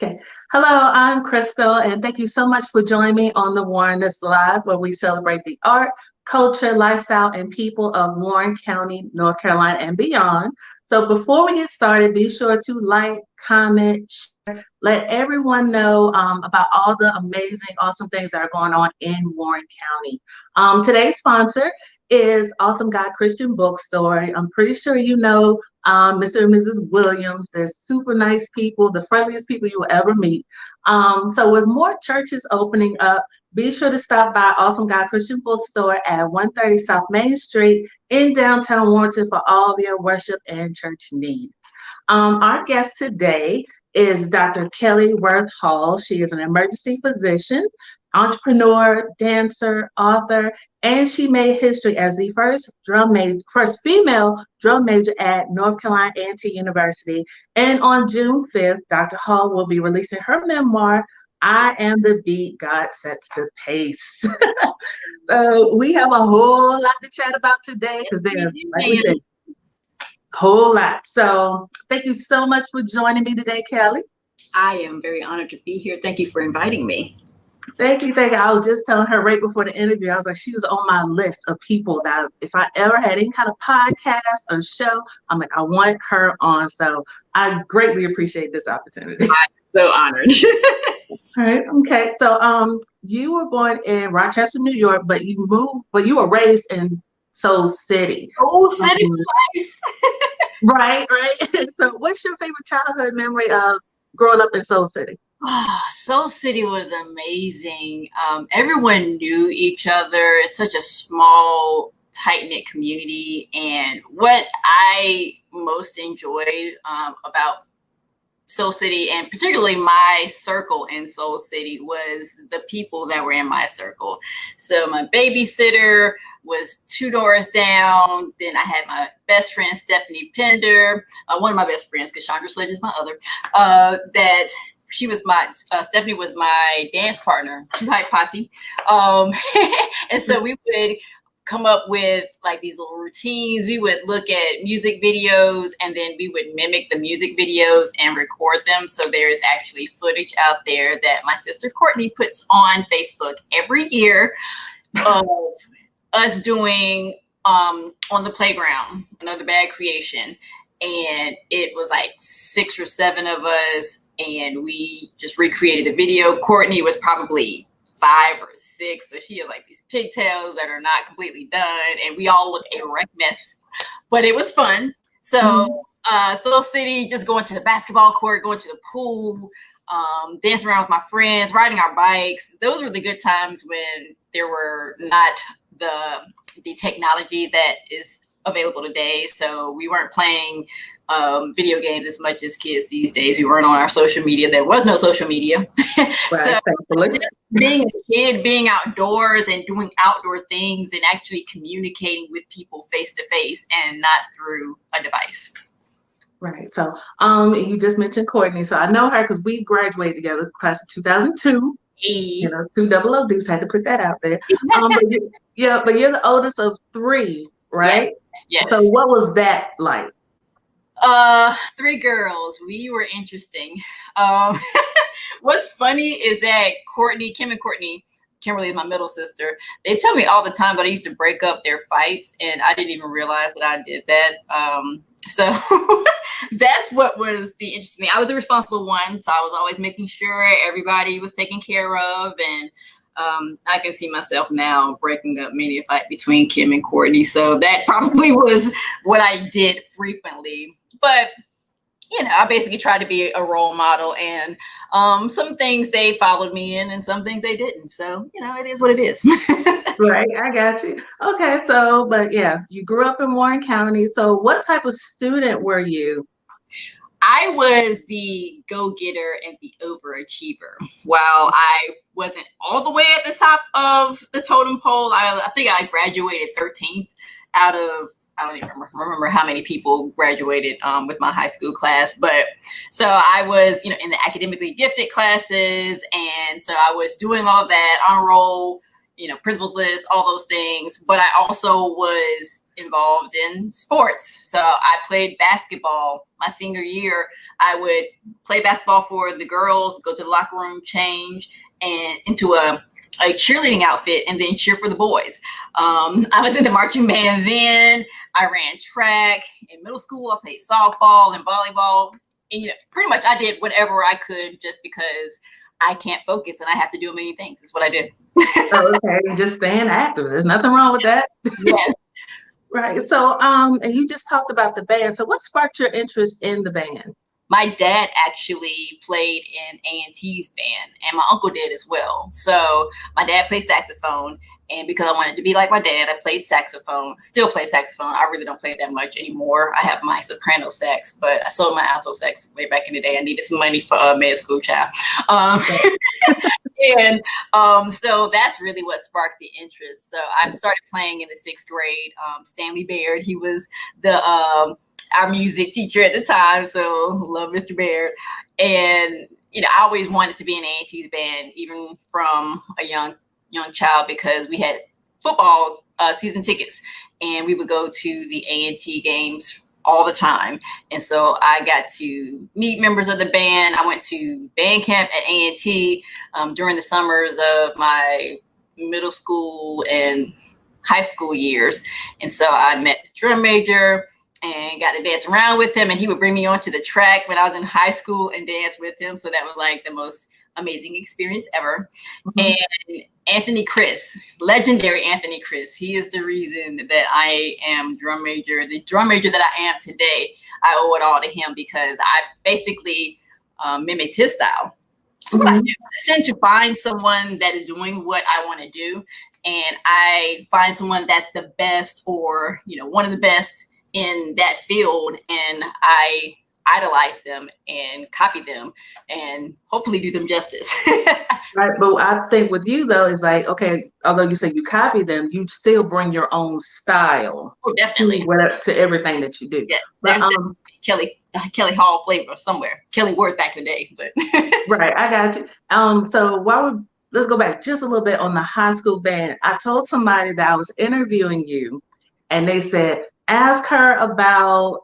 Okay. Hello, I'm Crystal, and thank you so much for joining me on the Warrenist Live, where we celebrate the art, culture, lifestyle, and people of Warren County, North Carolina, and beyond. So before we get started, be sure to like, comment, share, let everyone know about all the amazing, awesome things that are going on in Warren County. Today's sponsor is Awesome God Christian Bookstore. I'm pretty sure you know Mr. and Mrs. Williams. They're super nice people, the friendliest people you will ever meet. So with more churches opening up, be sure to stop by Awesome God Christian Bookstore at 130 South Main Street in downtown Warrenton for all of your worship and church needs. Our guest today is Dr. Kellye Hall. She is an emergency physician, entrepreneur, dancer, author, and she made history as the first female drum major at North Carolina A&T University. And on June 5th, Dr. Hall will be releasing her memoir, I Am the Beat God Sets the Pace. So we have a whole lot to chat about today because there's, like we said, a whole lot. So thank you so much for joining me today, Kellye. I am very honored to be here. Thank you for inviting me. Thank you. I was just telling her right before the interview, I was like, she was on my list of people that if I ever had any kind of podcast or show, I'm like, I want her on. So I greatly appreciate this opportunity. I'm so honored. All right. Okay. So you were born in Rochester, New York, but you were raised in Seoul City. Oh, city life. Right. So what's your favorite childhood memory of growing up in Seoul City? Oh, Seoul City was amazing. Everyone knew each other. It's such a small, tight-knit community. And what I most enjoyed about Seoul City, and particularly my circle in Seoul City, was the people that were in my circle. So my babysitter was 2 doors down. Then I had my best friend, Stephanie Pender, one of my best friends, because Chandra Sledge is my other, Stephanie was my dance partner, Two Hype Posse. And so we would come up with like these little routines. We would look at music videos and then we would mimic the music videos and record them. So there is actually footage out there that my sister Courtney puts on Facebook every year of us doing on the playground, another bad creation. And it was like 6 or 7 of us, and we just recreated the video. Courtney was probably 5 or 6, so she has like these pigtails that are not completely done, and we all look a wreck mess, but it was fun. So Seoul City, just going to the basketball court, going to the pool, dancing around with my friends, riding our bikes. Those were the good times when there were not the technology that is available today. So we weren't playing video games as much as kids these days. We weren't on our social media. There was no social media. Right, so being a kid, being outdoors and doing outdoor things and actually communicating with people face to face and not through a device. Right. So you just mentioned Courtney. So I know her because we graduated together, class of 2002. You know, 2 double O D's, had to put that out there. But you're the oldest of 3, right? Yes. So what was that like? 3 girls. We were interesting. What's funny is that Kim and Courtney, Kimberly is my middle sister. They tell me all the time that I used to break up their fights, and I didn't even realize that I did that. So that's what was the interesting thing. I was the responsible one, so I was always making sure everybody was taken care of, and I can see myself now breaking up many a fight between Kim and Courtney. So that probably was what I did frequently. But, you know, I basically tried to be a role model, and some things they followed me in and some things they didn't. So, you know, it is what it is. Right. I got you. Okay. So, but yeah, you grew up in Warren County. So what type of student were you? I was the go-getter and the overachiever. While I wasn't all the way at the top of the totem pole, I think I graduated 13th out of, I don't even remember how many people graduated with my high school class. But so I was, you know, in the academically gifted classes. And so I was doing all of that, on a roll, principals list, all those things. But I also was involved in sports. So I played basketball my senior year. I would play basketball for the girls, go to the locker room, change, and into a cheerleading outfit, and then cheer for the boys. I was in the marching band then. I ran track in middle school. I played softball and volleyball. And pretty much I did whatever I could just because I can't focus and I have to do a million things. That's what I do. Okay, just staying active. There's nothing wrong with that. Yes. Right. So, and you just talked about the band. So what sparked your interest in the band? My dad actually played in A&T's band, and my uncle did as well. So my dad played saxophone, and because I wanted to be like my dad, I played saxophone. Still play saxophone. I really don't play that much anymore. I have my soprano sax, but I sold my alto sax way back in the day. I needed some money for med school, child. And so that's really what sparked the interest. So I started playing in the 6th grade. Stanley Baird, he was our music teacher at the time. So love Mr. Baird. And, I always wanted to be in A&T's band, even from a young child, because we had football season tickets and we would go to the A&T games all the time. And so I got to meet members of the band. I went to band camp at A&T during the summers of my middle school and high school years. And so I met the drum major and got to dance around with him. And he would bring me onto the track when I was in high school and dance with him. So that was like the most amazing experience ever. Mm-hmm. And Anthony Chris, legendary Anthony Chris, he is the reason that I am drum major. The drum major that I am today, I owe it all to him because I basically mimicked his style. So what I do, I tend to find someone that is doing what I want to do, and I find someone that's the best or, one of the best in that field, and I idolize them and copy them and hopefully do them justice. Right. But I think with you though, is like, okay, although you say you copy them, you still bring your own style. Oh, definitely. To everything that you do. Yeah, there's Kellye Hall flavor somewhere. Kellye Worth back in the day, but right. I got you. So let's go back just a little bit on the high school band. I told somebody that I was interviewing you and they said, ask her about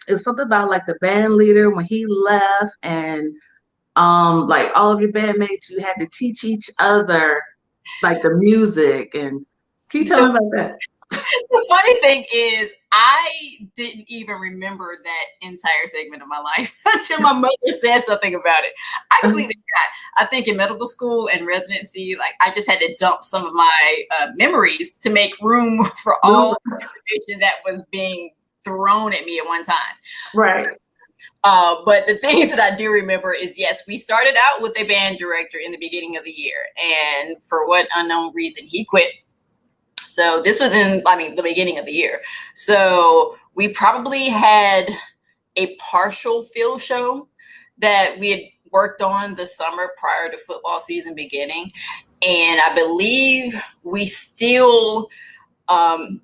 it's something about like the band leader when he left, and like all of your bandmates, you had to teach each other like the music. And can you tell me about that? The funny thing is, I didn't even remember that entire segment of my life until my mother said something about it. I completely forgot. I think in medical school and residency, like I just had to dump some of my memories to make room for all the information that was being thrown at me at one time. Right. But the things that I do remember is, yes, we started out with a band director in the beginning of the year, and for what unknown reason, he quit. So this was the beginning of the year. So we probably had a partial field show that we had worked on the summer prior to football season beginning. And I believe we still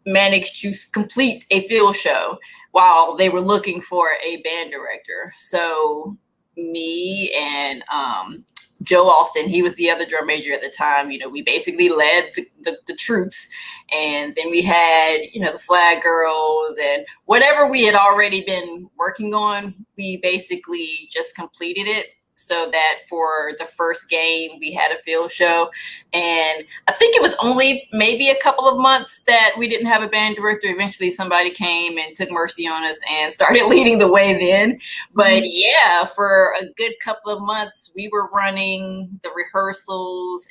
managed to complete a field show while they were looking for a band director. So me and Joe Austin, he was the other drum major at the time. We basically led the troops, and then we had, the flag girls and whatever we had already been working on, we basically just completed it so that for the first game we had a field show. And I think it was only maybe a couple of months that we didn't have a band director. Eventually somebody came and took mercy on us and started leading the way then. But yeah, for a good couple of months we were running the rehearsals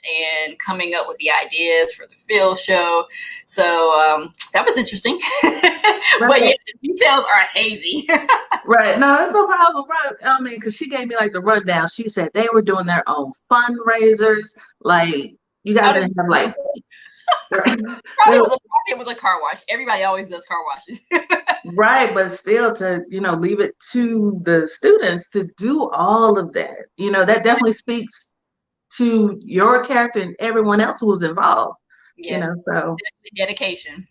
and coming up with the ideas for the field show. So that was interesting. But yeah, the details are hazy. Right. No, that's no problem. Right. I mean, because she gave me like the rundown. She said they were doing their own fundraisers. Like, you guys didn't have like. It was a car wash. Everybody always does car washes. Right, but still to leave it to the students to do all of that. That definitely speaks to your character and everyone else who was involved. Yes, so dedication.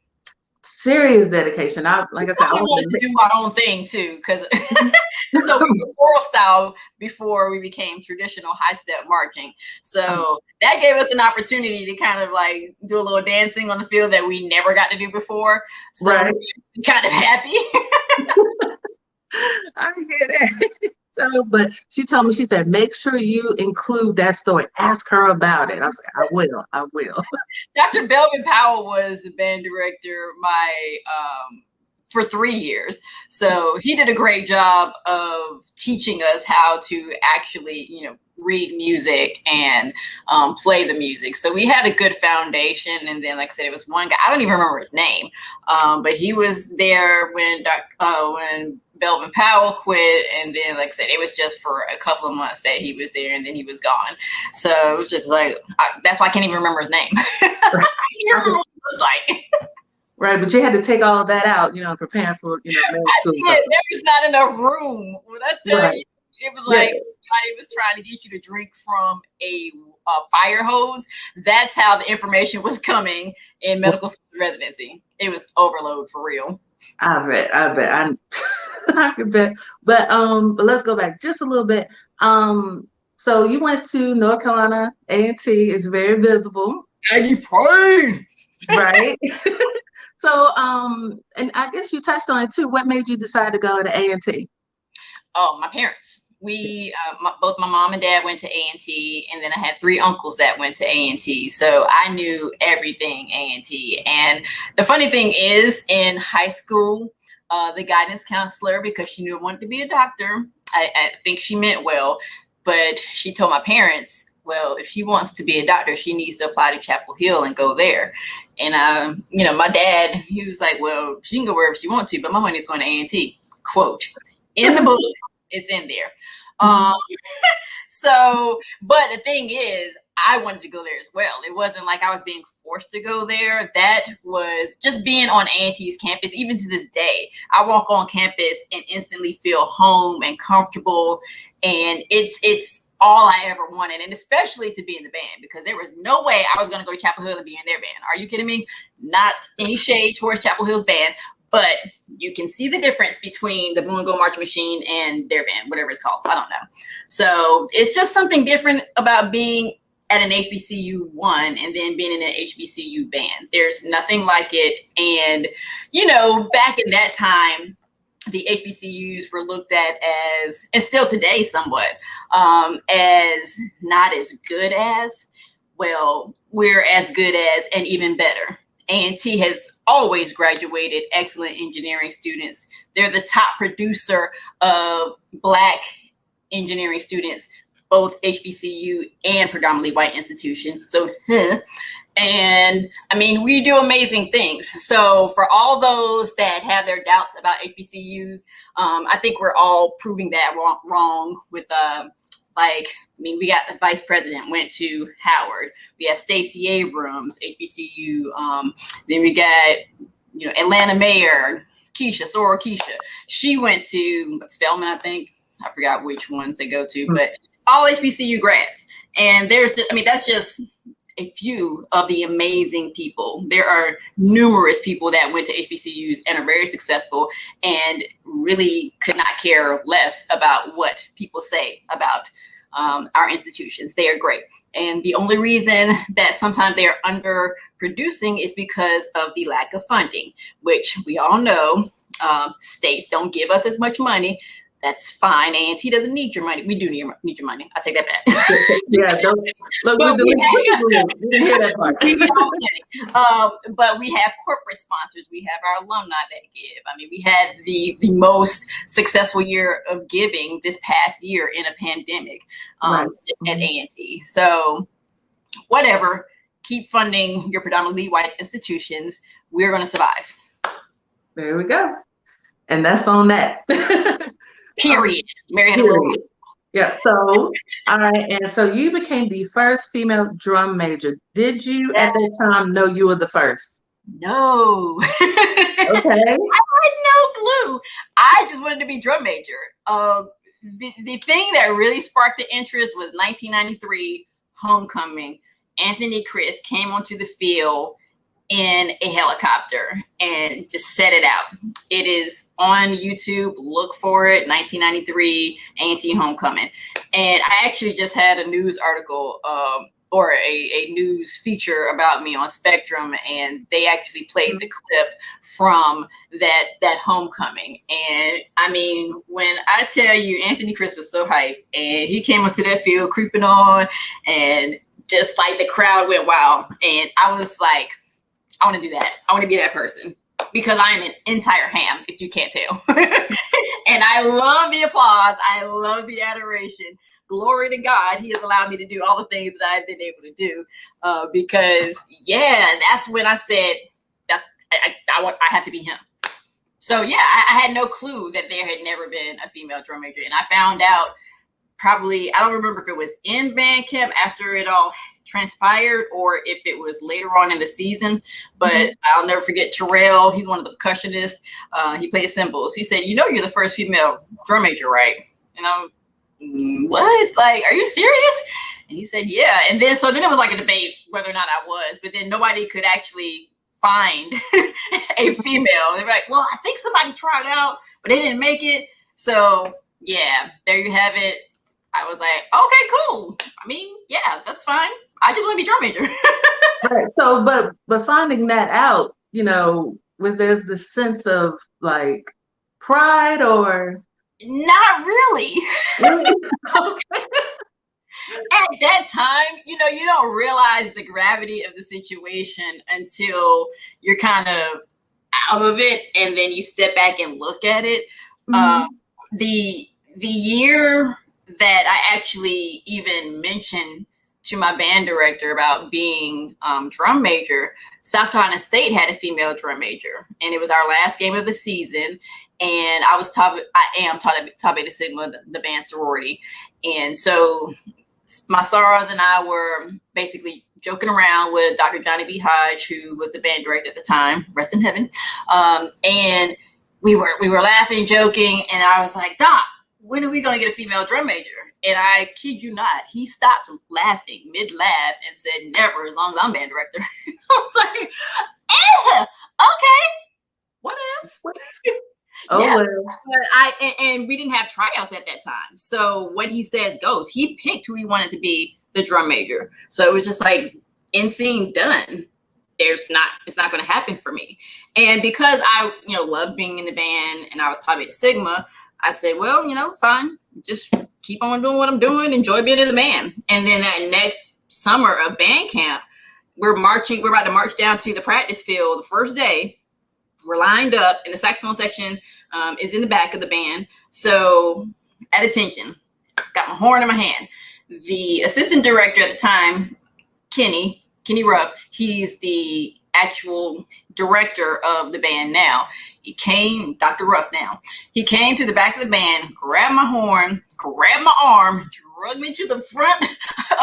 Serious dedication. I wanted to do my own thing too, because So we were choral style before we became traditional high step marching. So that gave us an opportunity to kind of like do a little dancing on the field that we never got to do before. So Right. we're kind of happy. I hear that. So, but she told me, she said, make sure you include that story. Ask her about it. I was like, I will. Dr. Belvin Powell was the band director for 3 years. So he did a great job of teaching us how to actually, read music and play the music. So we had a good foundation. And then, like I said, it was one guy, I don't even remember his name, but he was there when Belvin Powell quit. And then, like I said, it was just for a couple of months that he was there and then he was gone. So it was just like, that's why I can't even remember his name. I can't remember what he looked like. Right, but you had to take all that out, preparing for, middle school. There was not enough room. When I tell you, it was like somebody was trying to get you to drink from a fire hose. That's how the information was coming in medical school residency. It was overload for real. I bet. I could bet. But let's go back just a little bit. So you went to North Carolina A&T. It's very visible. Aggie Pride. Right. So, and I guess you touched on it too. What made you decide to go to A&T? Oh, my parents. Both my mom and dad went to A&T, and then I had 3 uncles that went to A&T. So I knew everything A&T. And the funny thing is, in high school, the guidance counselor, because she knew I wanted to be a doctor, I think she meant well, but she told my parents, well, if she wants to be a doctor, she needs to apply to Chapel Hill and go there. And, my dad, he was like, well, she can go wherever she wants to, but my money's going to A&T. Quote, in the book, it's in there. But the thing is, I wanted to go there as well. It wasn't like I was being forced to go there. That was just being on A&T's campus. Even to this day, I walk on campus and instantly feel home and comfortable. And it's all I ever wanted, and especially to be in the band, because there was no way I was going to go to Chapel Hill and be in their band. Are you kidding me? Not any shade towards Chapel Hill's band, but you can see the difference between the Blue and Gold Marching Machine and their band, whatever it's called. I don't know. So it's just something different about being at an HBCU one and then being in an HBCU band. There's nothing like it. And, back in that time, the HBCUs were looked at as, and still today somewhat, as not as good as, well, we're as good as and even better. A&T has always graduated excellent engineering students. They're the top producer of Black engineering students, both HBCU and predominantly white institutions. So, and I mean, we do amazing things. So for all those that have their doubts about HBCUs, I think we're all proving that wrong with, we got the vice president went to Howard. We have Stacey Abrams, HBCU. Then we got, Atlanta Mayor, Soror Keisha. She went to Spelman, I think. I forgot which ones they go to, but all HBCU grads. And that's just a few of the amazing people. There are numerous people that went to HBCUs and are very successful and really could not care less about what people say about our institutions. They are great. And the only reason that sometimes they are underproducing is because of the lack of funding, which we all know states don't give us as much money. That's fine. A&T doesn't need your money. We do need your money. I take that back. Yeah, we didn't hear that part. But we have corporate sponsors. We have our alumni that give. I mean, we had the most successful year of giving this past year in a pandemic at A&T. So whatever, keep funding your predominantly white institutions. We're going to survive. There we go. And that's on that. Period. Mary had a little. Yeah. So, all right. And so you became the first female drum major. Did you at that time know you were the first? No. Okay. I had no clue. I just wanted to be drum major. The thing that really sparked the interest was 1993 homecoming. Anthony Chris came onto the field in a helicopter and just set it out. It is on YouTube. Look for it. 1993 A&T Homecoming. And I actually just had a news article or a news feature about me on Spectrum, and they actually played the clip from that homecoming. And I mean, when I tell you, Anthony Chris was so hyped, and he came onto that field creeping on, and just like the crowd went wild. And I was like, I want to do that. I want to be that person, because I am an entire ham, if you can't tell. And I love the applause. I love the adoration. Glory to God, he has allowed me to do all the things that I've been able to do. Because that's when I said, I have to be him. So yeah, I had no clue that there had never been a female drum major. And I found out probably, I don't remember if it was in band camp after it all transpired or if it was later on in the season, but I'll never forget Terrell. He's one of the percussionists. He plays cymbals. He said, you're the first female drum major, right? And I'm, what? Like, are you serious? And he said, yeah. And then, so then it was like a debate whether or not I was, but then nobody could actually find a female. They were like, well, I think somebody tried out, but they didn't make it. So yeah, there you have it. I was like, okay, cool. I mean, yeah, that's fine. I just want to be drum major. Right. So, but finding that out, was there's this sense of like pride or? Not really. Okay. At that time, you don't realize the gravity of the situation until you're kind of out of it, and then you step back and look at it. The year that I actually even mentioned to my band director about being drum major, South Carolina State had a female drum major, and it was our last game of the season. And I am Tau Beta Sigma, the band sorority. And so my sorors and I were basically joking around with Dr. Johnny B. Hodge, who was the band director at the time, rest in heaven. And we were laughing, joking, and I was like, Doc, when are we going to get a female drum major? And I kid you not, he stopped laughing mid-laugh and said, never, as long as I'm band director. I was like, okay, what else? Oh, yeah, well. but and we didn't have tryouts at that time. So what he says goes. He picked who he wanted to be the drum major. So it was just like, in scene, done. It's not going to happen for me. And because I, loved being in the band and I was Tau Beta Sigma, I said, well, it's fine. Just keep on doing what I'm doing. Enjoy being in the band. And then that next summer of band camp, we're about to march down to the practice field the first day. We're lined up, and the saxophone section is in the back of the band. So at attention, got my horn in my hand. The assistant director at the time, Kenny Ruff, he's the actual director of the band now. He came, Dr. Ruff now. He came to the back of the band, grabbed my horn, grabbed my arm, drug me to the front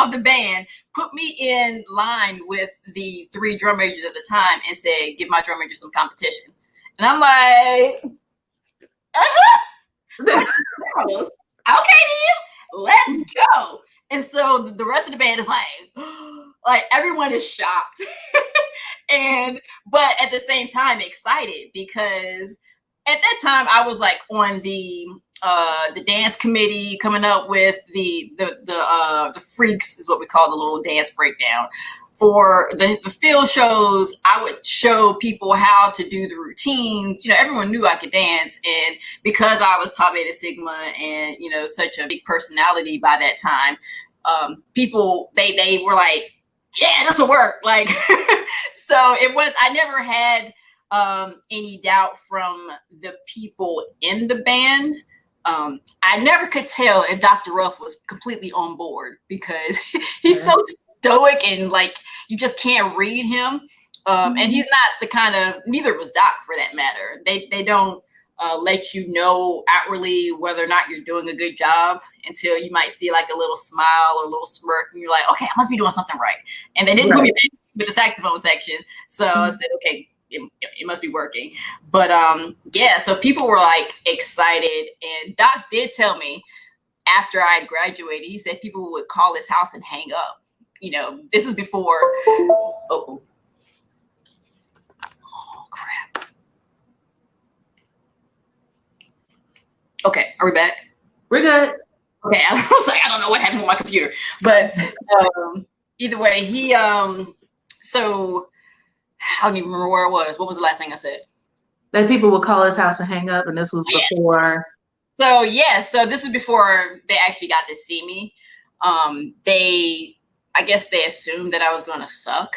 of the band, put me in line with the 3 drum majors at the time, and said, give my drum major some competition. And I'm like, okay, then, let's go. And so the rest of the band is like everyone is shocked. But at the same time excited, because at that time I was like on the dance committee, coming up with the freaks is what we call the little dance breakdown. For the field shows, I would show people how to do the routines. Everyone knew I could dance. And because I was Tau Beta Sigma and, such a big personality by that time, people, they were like, yeah, this will work. Like, so I never had any doubt from the people in the band. I never could tell if Dr. Ruff was completely on board, because he's so stoic and like you just can't read him. And he's not the kind of, neither was Doc for that matter. They don't let you know outwardly whether or not you're doing a good job until you might see like a little smile or a little smirk, and you're like, okay, I must be doing something right. And they didn't put me back with the saxophone section. So I said, okay, it must be working. But so people were like excited, and Doc did tell me after I had graduated, he said people would call his house and hang up. This is before Okay, are we back? We're good. Okay, I was like, I don't know what happened with my computer, but either way, so I don't even remember where it was. What was the last thing I said? That people would call his house and hang up, and this was before. So this is before they actually got to see me. I guess they assumed that I was going to suck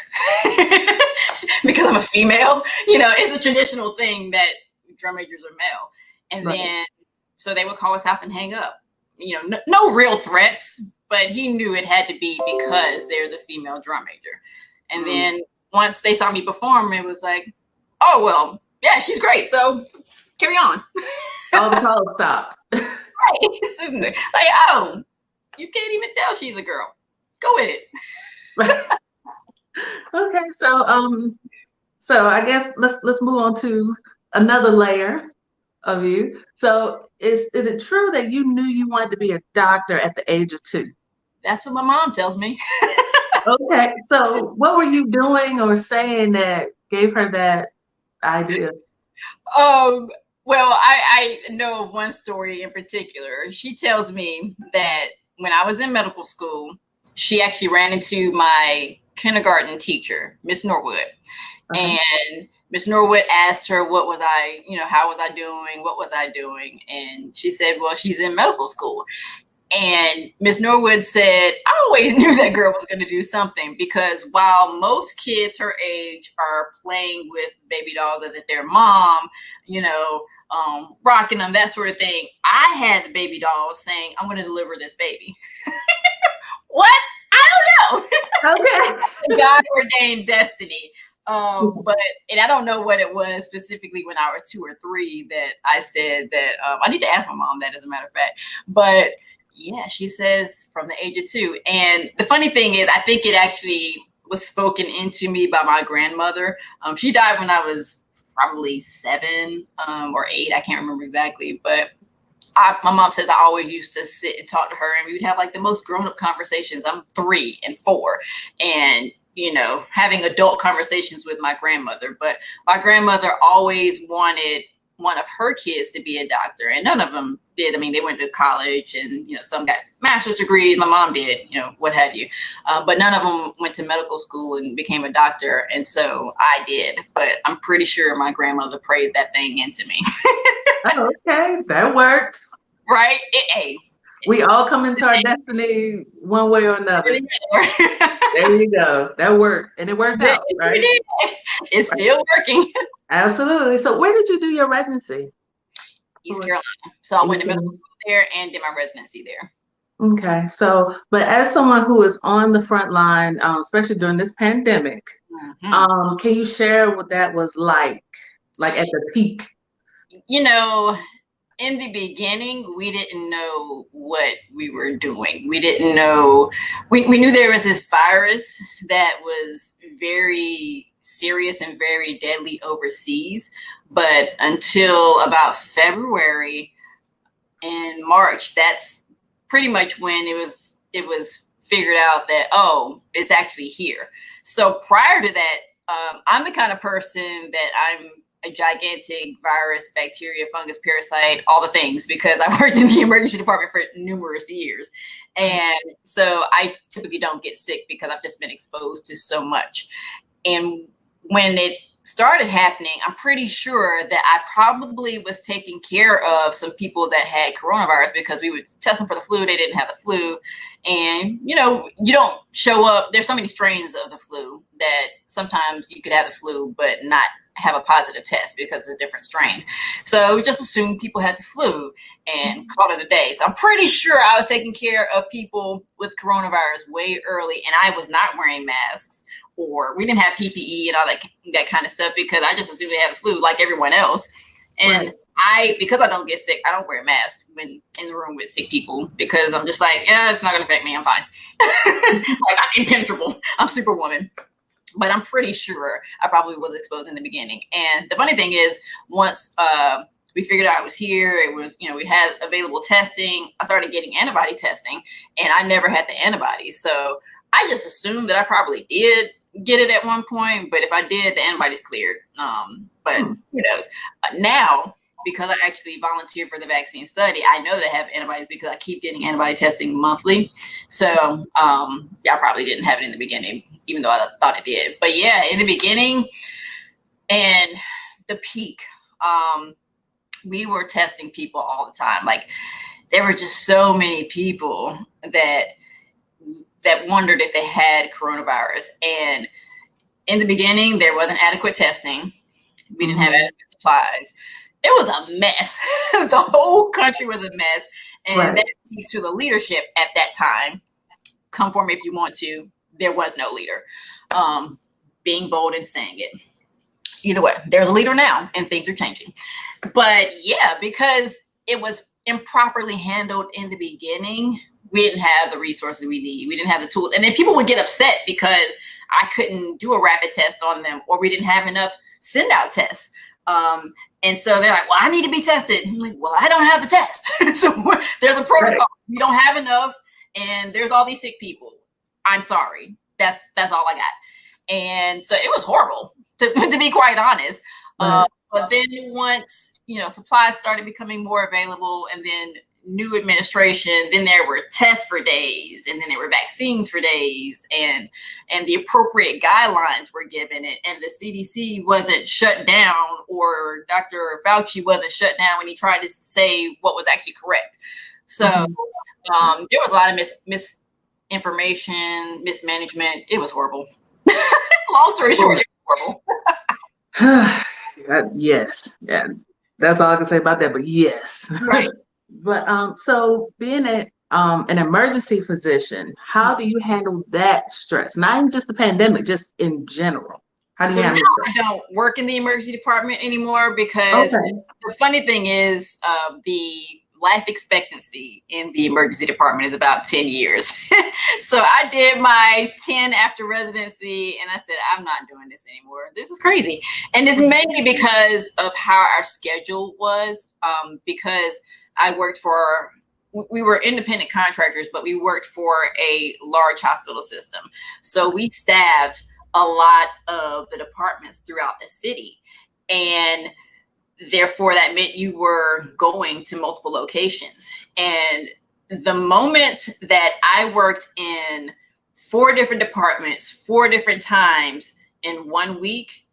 because I'm a female. It's a traditional thing that drum majors are male. And Right. then, so they would call his house and hang up. No real threats, but he knew it had to be because there's a female drum major. And then once they saw me perform, it was like, oh, well, yeah, she's great. So carry on. All the calls stopped. Right. Like, oh, you can't even tell she's a girl. Go with it. Okay, so I guess let's move on to another layer of you. So is it true that you knew you wanted to be a doctor at the age of 2? That's what my mom tells me. Okay, so what were you doing or saying that gave her that idea? Well, I know of one story in particular. She tells me that when I was in medical school, she actually ran into my kindergarten teacher, Miss Norwood. And Miss Norwood asked her, how was I doing? What was I doing? And she said, well, she's in medical school. And Miss Norwood said, I always knew that girl was going to do something, because while most kids her age are playing with baby dolls as if they're mom, rocking them, that sort of thing, I had the baby doll saying, I'm going to deliver this baby. What? I don't know. Okay. God ordained destiny. And I don't know what it was specifically when I was 2 or 3 that I said that. I need to ask my mom that, as a matter of fact. But yeah, she says from the age of 2. And the funny thing is, I think it actually was spoken into me by my grandmother. She died when I was probably 7 or 8. I can't remember exactly, but my mom says I always used to sit and talk to her, and we would have like the most grown-up conversations. I'm 3 and 4, and having adult conversations with my grandmother. But my grandmother always wanted one of her kids to be a doctor, and none of them did. I mean, they went to college, and some got master's degrees. My mom did, what have you, but none of them went to medical school and became a doctor. And so I did. But I'm pretty sure my grandmother prayed that thing into me. Oh, okay, that works. Right? We all come into our destiny one way or another. There you go. That worked, and it worked out, right? It's still working. Absolutely. So where did you do your residency? East Carolina. So I went to medical school there and did my residency there. Okay. So, but as someone who is on the front line, especially during this pandemic, can you share what that was like at the peak? In the beginning, we didn't know what we were doing. We didn't know. We knew there was this virus that was very serious and very deadly overseas. But until about February and March, that's pretty much when it was figured out that, oh, it's actually here. So prior to that, I'm the kind of person that I'm a gigantic virus, bacteria, fungus, parasite, all the things, because I worked in the emergency department for numerous years. And so I typically don't get sick because I've just been exposed to so much. And when it started happening, I'm pretty sure that I probably was taking care of some people that had coronavirus, because we would test them for the flu. They didn't have the flu. And, you don't show up. There's so many strains of the flu that sometimes you could have the flu, but not have a positive test because it's a different strain. So we just assumed people had the flu and called it a day. So I'm pretty sure I was taking care of people with coronavirus way early, and I was not wearing masks, or we didn't have PPE and all that kind of stuff, because I just assumed they had the flu like everyone else. And because I don't get sick, I don't wear a mask when in the room with sick people, because I'm just like, yeah, it's not going to affect me. I'm fine. Like, I'm impenetrable. I'm Superwoman. But I'm pretty sure I probably was exposed in the beginning. And the funny thing is, once we figured out it was here, it was, we had available testing, I started getting antibody testing, and I never had the antibodies. So I just assumed that I probably did get it at one point, but if I did, the antibodies cleared. But who knows? Now, because I actually volunteered for the vaccine study, I know they have antibodies because I keep getting antibody testing monthly. So I probably didn't have it in the beginning, even though I thought it did. But yeah, in the beginning and the peak, we were testing people all the time. Like, there were just so many people that wondered if they had coronavirus. And in the beginning, there wasn't adequate testing. We didn't have adequate supplies. It was a mess. The whole country was a mess. And that speaks to the leadership at that time. Come for me if you want to. There was no leader. Being bold and saying it. Either way, there's a leader now and things are changing. But yeah, because it was improperly handled in the beginning, we didn't have the resources we need. We didn't have the tools. And then people would get upset because I couldn't do a rapid test on them, or we didn't have enough send out tests. And so they're like, well, I need to be tested. I'm like, well, I don't have the test. So there's a protocol. Right. We don't have enough. And there's all these sick people. I'm sorry. That's all I got. And so it was horrible, to be quite honest. Right. But then once, supplies started becoming more available, and then new administration, then there were tests for days, and then there were vaccines for days, and the appropriate guidelines were given, and the CDC wasn't shut down, or Dr. Fauci wasn't shut down when he tried to say what was actually correct. So there was a lot of misinformation, mismanagement. It was horrible. Long story short, it was horrible. Yes. Yeah. That's all I can say about that, but yes. Right. But so being an emergency physician, how do you handle that stress? Not even just the pandemic, just in general. How do you handle stress? I don't work in the emergency department anymore because the funny thing is the life expectancy in the emergency department is about 10 years. So I did my 10 after residency and I said, I'm not doing this anymore. This is crazy. And it's mainly because of how our schedule was, because I worked we were independent contractors, but we worked for a large hospital system. So we staffed a lot of the departments throughout the city. And therefore, that meant you were going to multiple locations. And the moment that I worked in 4 different departments, 4 different times in 1 week,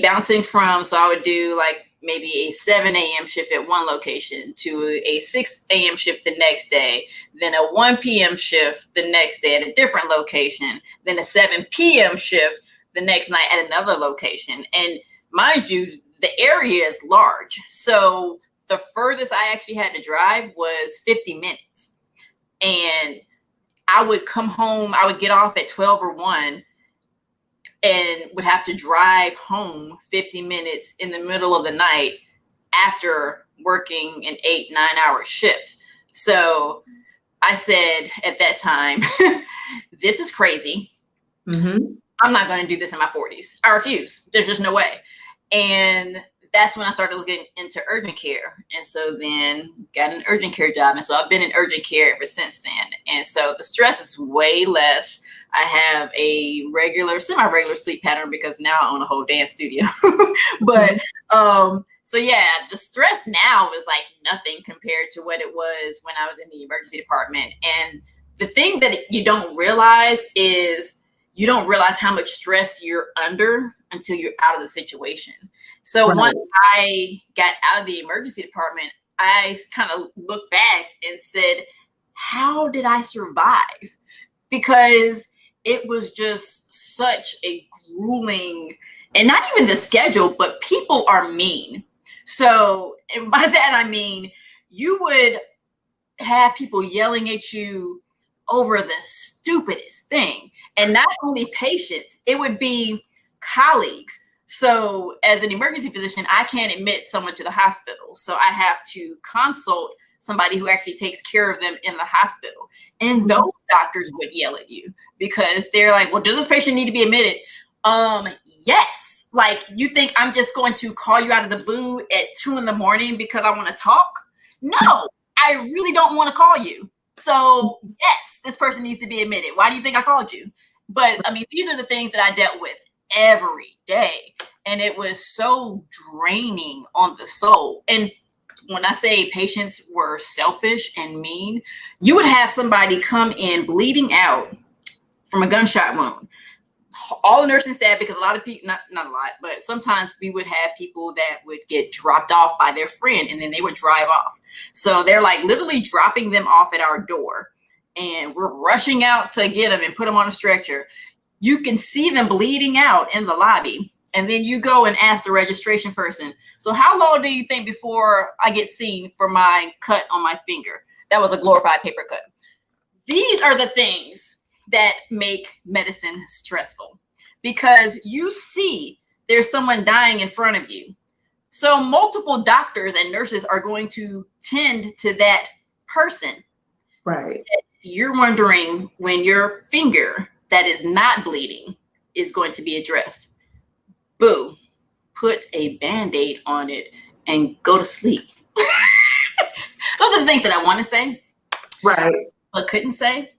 bouncing from, so I would do like maybe a 7 a.m. shift at one location to a 6 a.m. shift the next day, then a 1 p.m. shift the next day at a different location, then a 7 p.m. shift the next night at another location. And mind you, the area is large. So the furthest I actually had to drive was 50 minutes. And I would come home, I would get off at 12 or 1 and would have to drive home 50 minutes in the middle of the night after working an 8-9 hour shift. So I said at that time, this is crazy. I'm not going to do this in my 40s. I refuse. There's just no way. And that's when I started looking into urgent care. And so then got an urgent care job. And so I've been in urgent care ever since then. And so the stress is way less. I have a semi-regular sleep pattern because now I own a whole dance studio. But so yeah, the stress now is like nothing compared to what it was when I was in the emergency department. And the thing that you don't realize is you don't realize how much stress you're under until you're out of the situation. So once I got out of the emergency department, I kind of looked back and said, how did I survive? Because it was just such a grueling, and not even the schedule, but people are mean. So, and by that, I mean, you would have people yelling at you over the stupidest thing. And not only patients, it would be colleagues. So as an emergency physician, I can't admit someone to the hospital. So I have to consult somebody who actually takes care of them in the hospital. And those doctors would yell at you because they're like, well, does this patient need to be admitted? Yes. Like, you think I'm just going to call you out of the blue at 2 a.m. because I want to talk? No, I really don't want to call you. So yes, this person needs to be admitted. Why do you think I called you? But I mean, these are the things that I dealt with every day. And it was so draining on the soul. And when I say patients were selfish and mean, you would have somebody come in bleeding out from a gunshot wound. All the nursing staff, because a lot of people, not a lot, but sometimes we would have people that would get dropped off by their friend and then they would drive off. So they're like literally dropping them off at our door and we're rushing out to get them and put them on a stretcher. You can see them bleeding out in the lobby. And then you go and ask the registration person, so how long do you think before I get seen for my cut on my finger? That was a glorified paper cut. These are the things that make medicine stressful, because you see there's someone dying in front of you. So multiple doctors and nurses are going to tend to that person. Right. You're wondering when your finger that is not bleeding is going to be addressed. Boo, put a Band-Aid on it and go to sleep. Those are the things that I want to say. Right. But couldn't say.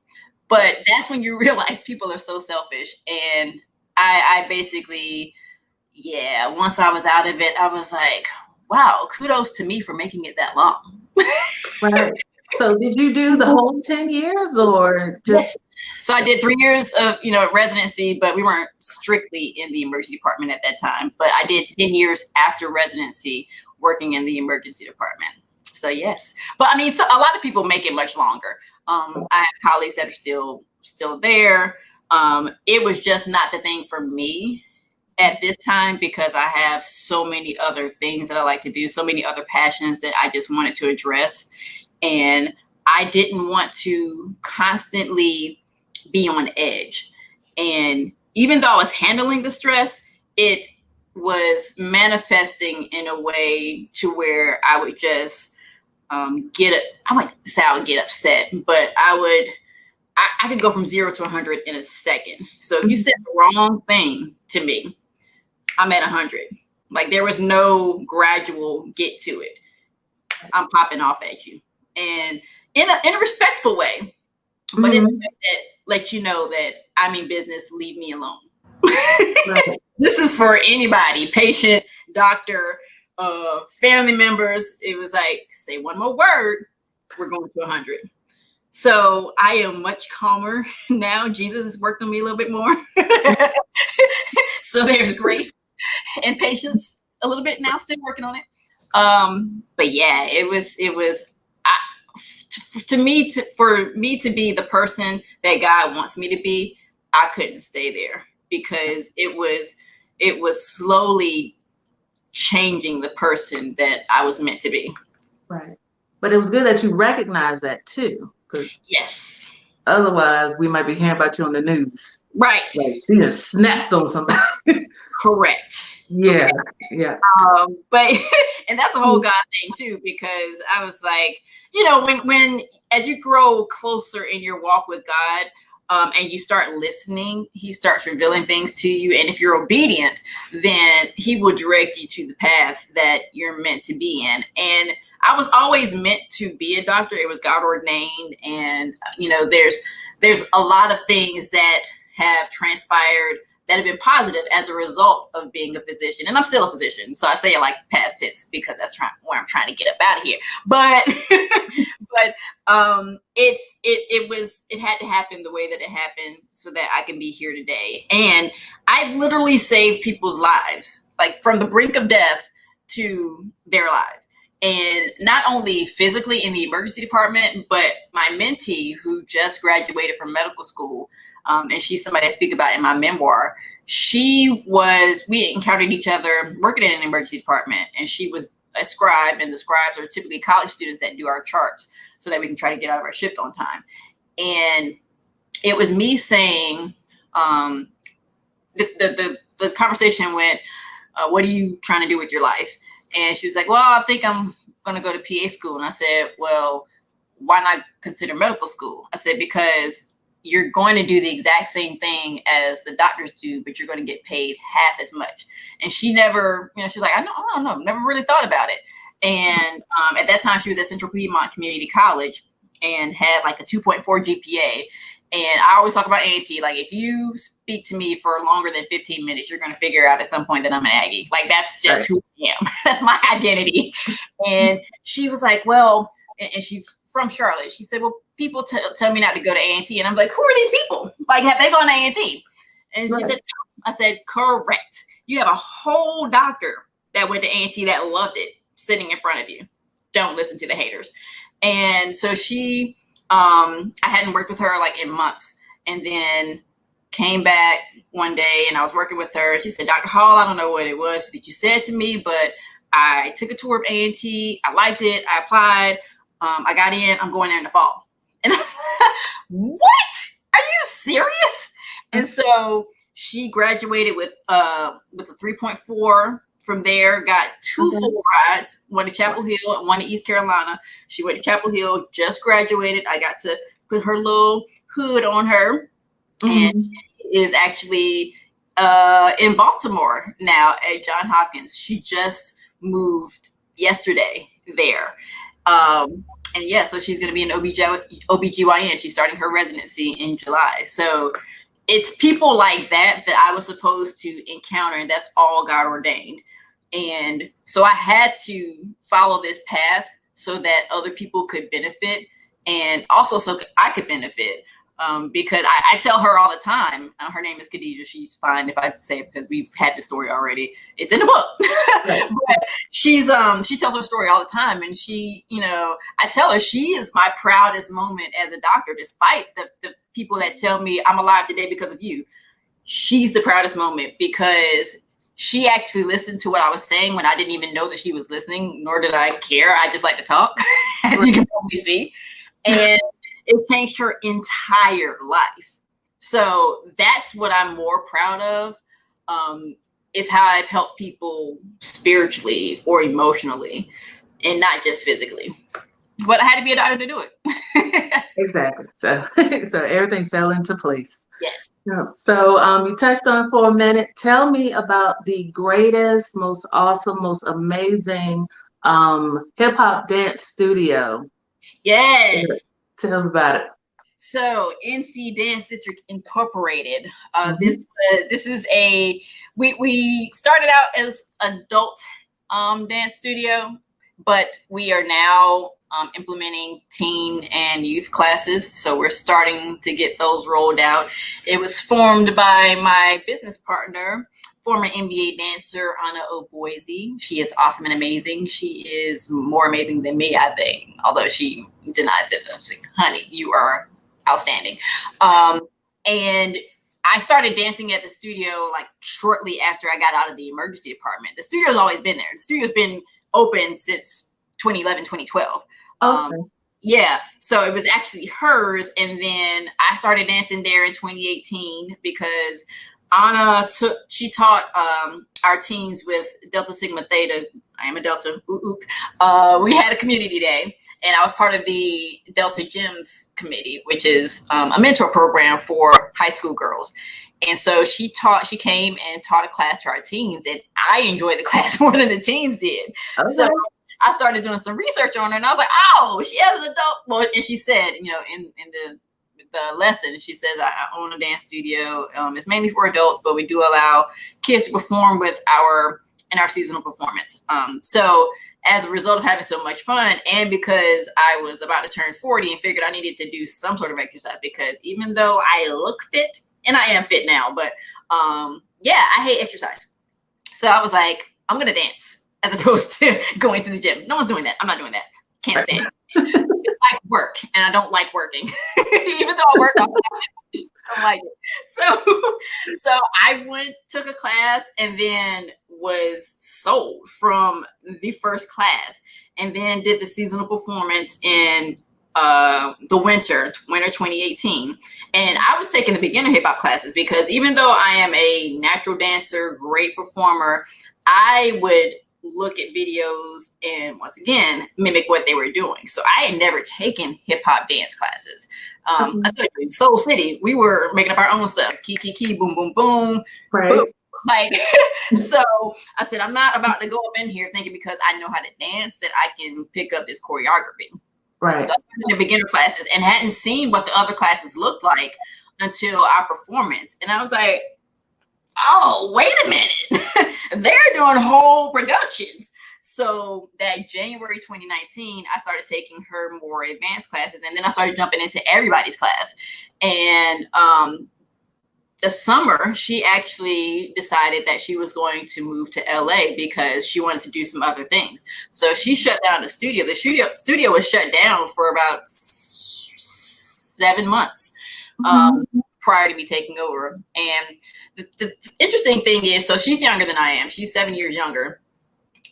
But that's when you realize people are so selfish. And I basically, once I was out of it, I was like, wow, kudos to me for making it that long. Right. So did you do the whole 10 years or just? Yes. So I did 3 years of, residency, but we weren't strictly in the emergency department at that time. But I did 10 years after residency working in the emergency department. So yes, but I mean, so a lot of people make it much longer. I have colleagues that are still there. It was just not the thing for me at this time because I have so many other things that I like to do, so many other passions that I just wanted to address. And I didn't want to constantly be on edge. And even though I was handling the stress, it was manifesting in a way to where I would just I wouldn't say I would get upset, but I could go from 0 to 100 in a second. So if you said the wrong thing to me, I'm at 100. Like there was no gradual get to it. I'm popping off at you, and in a respectful way, but in a way that lets you know that I mean business. Leave me alone. Right. This is for anybody, patient, doctor, family members. It was like, say one more word, we're going to 100. So I am much calmer now. Jesus has worked on me a little bit more. So there's grace and patience a little bit now, still working on it. But yeah, it was for me to be the person that God wants me to be. I couldn't stay there because it was slowly changing the person that I was meant to be. Right. But it was good that you recognized that too. Yes. Otherwise, we might be hearing about you on the news. Right. Like she just snapped on somebody. Correct. Yeah. Okay. Yeah. But and that's a whole God thing too, because I was like, when as you grow closer in your walk with God, and you start listening, he starts revealing things to you. And if you're obedient, then he will direct you to the path that you're meant to be in. And I was always meant to be a doctor. It was God ordained. And, there's a lot of things that have transpired that have been positive as a result of being a physician. And I'm still a physician. So I say it like past tense because that's where I'm trying to get up out of here. But it had to happen the way that it happened so that I can be here today. And I've literally saved people's lives, like from the brink of death to their lives. And not only physically in the emergency department, but my mentee who just graduated from medical school, and she's somebody I speak about in my memoir. We encountered each other working in an emergency department, and she was a scribe, and the scribes are typically college students that do our charts so that we can try to get out of our shift on time. And it was me saying, the conversation went, what are you trying to do with your life? And she was like, well, I think I'm going to go to PA school. And I said, well, why not consider medical school? I said, because you're going to do the exact same thing as the doctors do, but you're going to get paid half as much. And she never, she was like, I don't know, never really thought about it. And at that time, she was at Central Piedmont Community College and had like a 2.4 GPA. And I always talk about A&T. Like, if you speak to me for longer than 15 minutes, you're going to figure out at some point that I'm an Aggie. Like, that's just who I am. That's my identity. And she was like, well, and she's from Charlotte. She said, well, people tell me not to go to A&T. And I'm like, who are these people? Like, have they gone to A&T? And she said, no. I said, correct. You have a whole doctor that went to A&T that loved it sitting in front of you. Don't listen to the haters. And so she... I hadn't worked with her like in months, and then came back one day and I was working with her. She said, Dr. Hall, I don't know what it was that you said to me, but I took a tour of A&T. I liked it. I applied. I got in. I'm going there in the fall. And I'm like, what? Are you serious? And so she graduated with a 3.4. From there, got 2 full rides, one to Chapel Hill and one to East Carolina. She went to Chapel Hill, just graduated. I got to put her little hood on her. And she is actually in Baltimore now at Johns Hopkins. She just moved yesterday there. And yeah, so she's going to be an OBGYN. She's starting her residency in July. So it's people like that I was supposed to encounter, and that's all God ordained. And so I had to follow this path so that other people could benefit, and also so I could benefit. Because I tell her all the time, her name is Khadijah. She's fine if I say it because we've had this story already. It's in the book. But she tells her story all the time. And she, I tell her she is my proudest moment as a doctor, despite the people that tell me I'm alive today because of you. She's the proudest moment because she actually listened to what I was saying when I didn't even know that she was listening, nor did I care. I just like to talk, as you can probably see. And it changed her entire life. So that's what I'm more proud of, is how I've helped people spiritually or emotionally and not just physically. But I had to be a doctor to do it. Exactly. So everything fell into place. Yes. So you touched on for a minute. Tell me about the greatest, most awesome, most amazing hip hop dance studio. Yes. Tell me about it. So NC Dance District Incorporated. This is we started out as adult dance studio, but we are now implementing teen and youth classes. So we're starting to get those rolled out. It was formed by my business partner, former NBA dancer, Anna O'Boise. She is awesome and amazing. She is more amazing than me, I think, although she denies it. I'm saying, honey, you are outstanding. And I started dancing at the studio like shortly after I got out of the emergency department. The studio's always been there. The studio's been open since 2011, 2012. Okay. Yeah, so it was actually hers. And then I started dancing there in 2018 because Anna taught our teens with Delta Sigma Theta. I am a Delta. We had a community day, and I was part of the Delta Gyms committee, which is a mentor program for high school girls. And so she came and taught a class to our teens, and I enjoyed the class more than the teens did. Okay. So I started doing some research on her, and I was like, oh, she has an adult. Well, and she said, in the lesson, she says, I own a dance studio. It's mainly for adults, but we do allow kids to perform in our seasonal performance. So as a result of having so much fun, and because I was about to turn 40 and figured I needed to do some sort of exercise, because even though I look fit, and I am fit now, but I hate exercise. So I was like, I'm going to dance as opposed to going to the gym. No one's doing that. I'm not doing that. Can't stand it. It's like work, and I don't like working. Even though I work, I don't like it. So I took a class, and then was sold from the first class, and then did the seasonal performance in the winter 2018. And I was taking the beginner hip hop classes because even though I am a natural dancer, great performer, I would look at videos and once again mimic what they were doing. So I had never taken hip hop dance classes. I thought in Soul City, we were making up our own stuff. Key, key, key, boom, boom, boom. Right. Boom. Like, so I said, I'm not about to go up in here thinking because I know how to dance that I can pick up this choreography. Right. So I started in the beginner classes and hadn't seen what the other classes looked like until our performance. And I was like, oh, wait a minute. They're doing whole productions. So that January 2019, I started taking her more advanced classes, and then I started jumping into everybody's class. And the summer, she actually decided that she was going to move to LA because she wanted to do some other things. So she shut down the studio. The studio was shut down for about 7 months prior to me taking over. And the interesting thing is, so she's younger than I am. She's 7 years younger.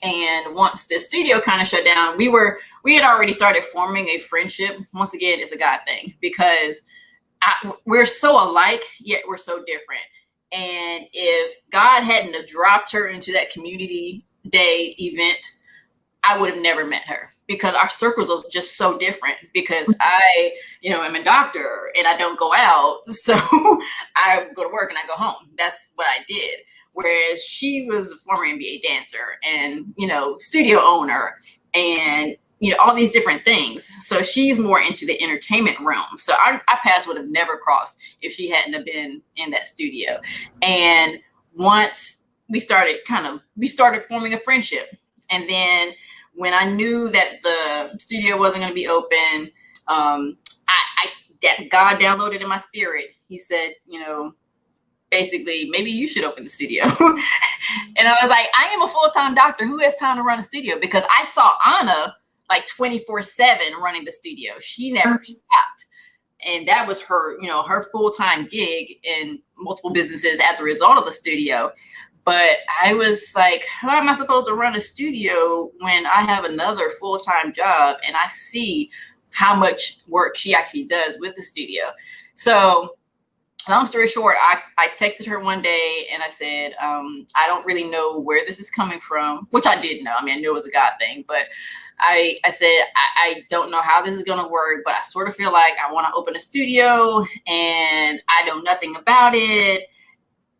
And once the studio kind of shut down, we had already started forming a friendship. Once again, it's a God thing, because we're so alike, yet we're so different. And if God hadn't have dropped her into that community day event, I would have never met her, because our circles are just so different. Because I, am a doctor and I don't go out. So I go to work and I go home. That's what I did. Whereas she was a former NBA dancer and, studio owner and, all these different things. So she's more into the entertainment realm. So our paths would have never crossed if she hadn't have been in that studio. And once we started forming a friendship. And then when I knew that the studio wasn't going to be open, God downloaded in my spirit. He said, basically, maybe you should open the studio. And I was like, I am a full-time doctor. Who has time to run a studio? Because I saw Anna like 24/7 running the studio. She never stopped. And that was her, her full-time gig in multiple businesses as a result of the studio. But I was like, how am I supposed to run a studio when I have another full-time job and I see how much work she actually does with the studio? So long story short, I texted her one day and I said, I don't really know where this is coming from, which I did know. I mean, I knew it was a God thing, but I said, I don't know how this is going to work, but I sort of feel like I want to open a studio and I know nothing about it.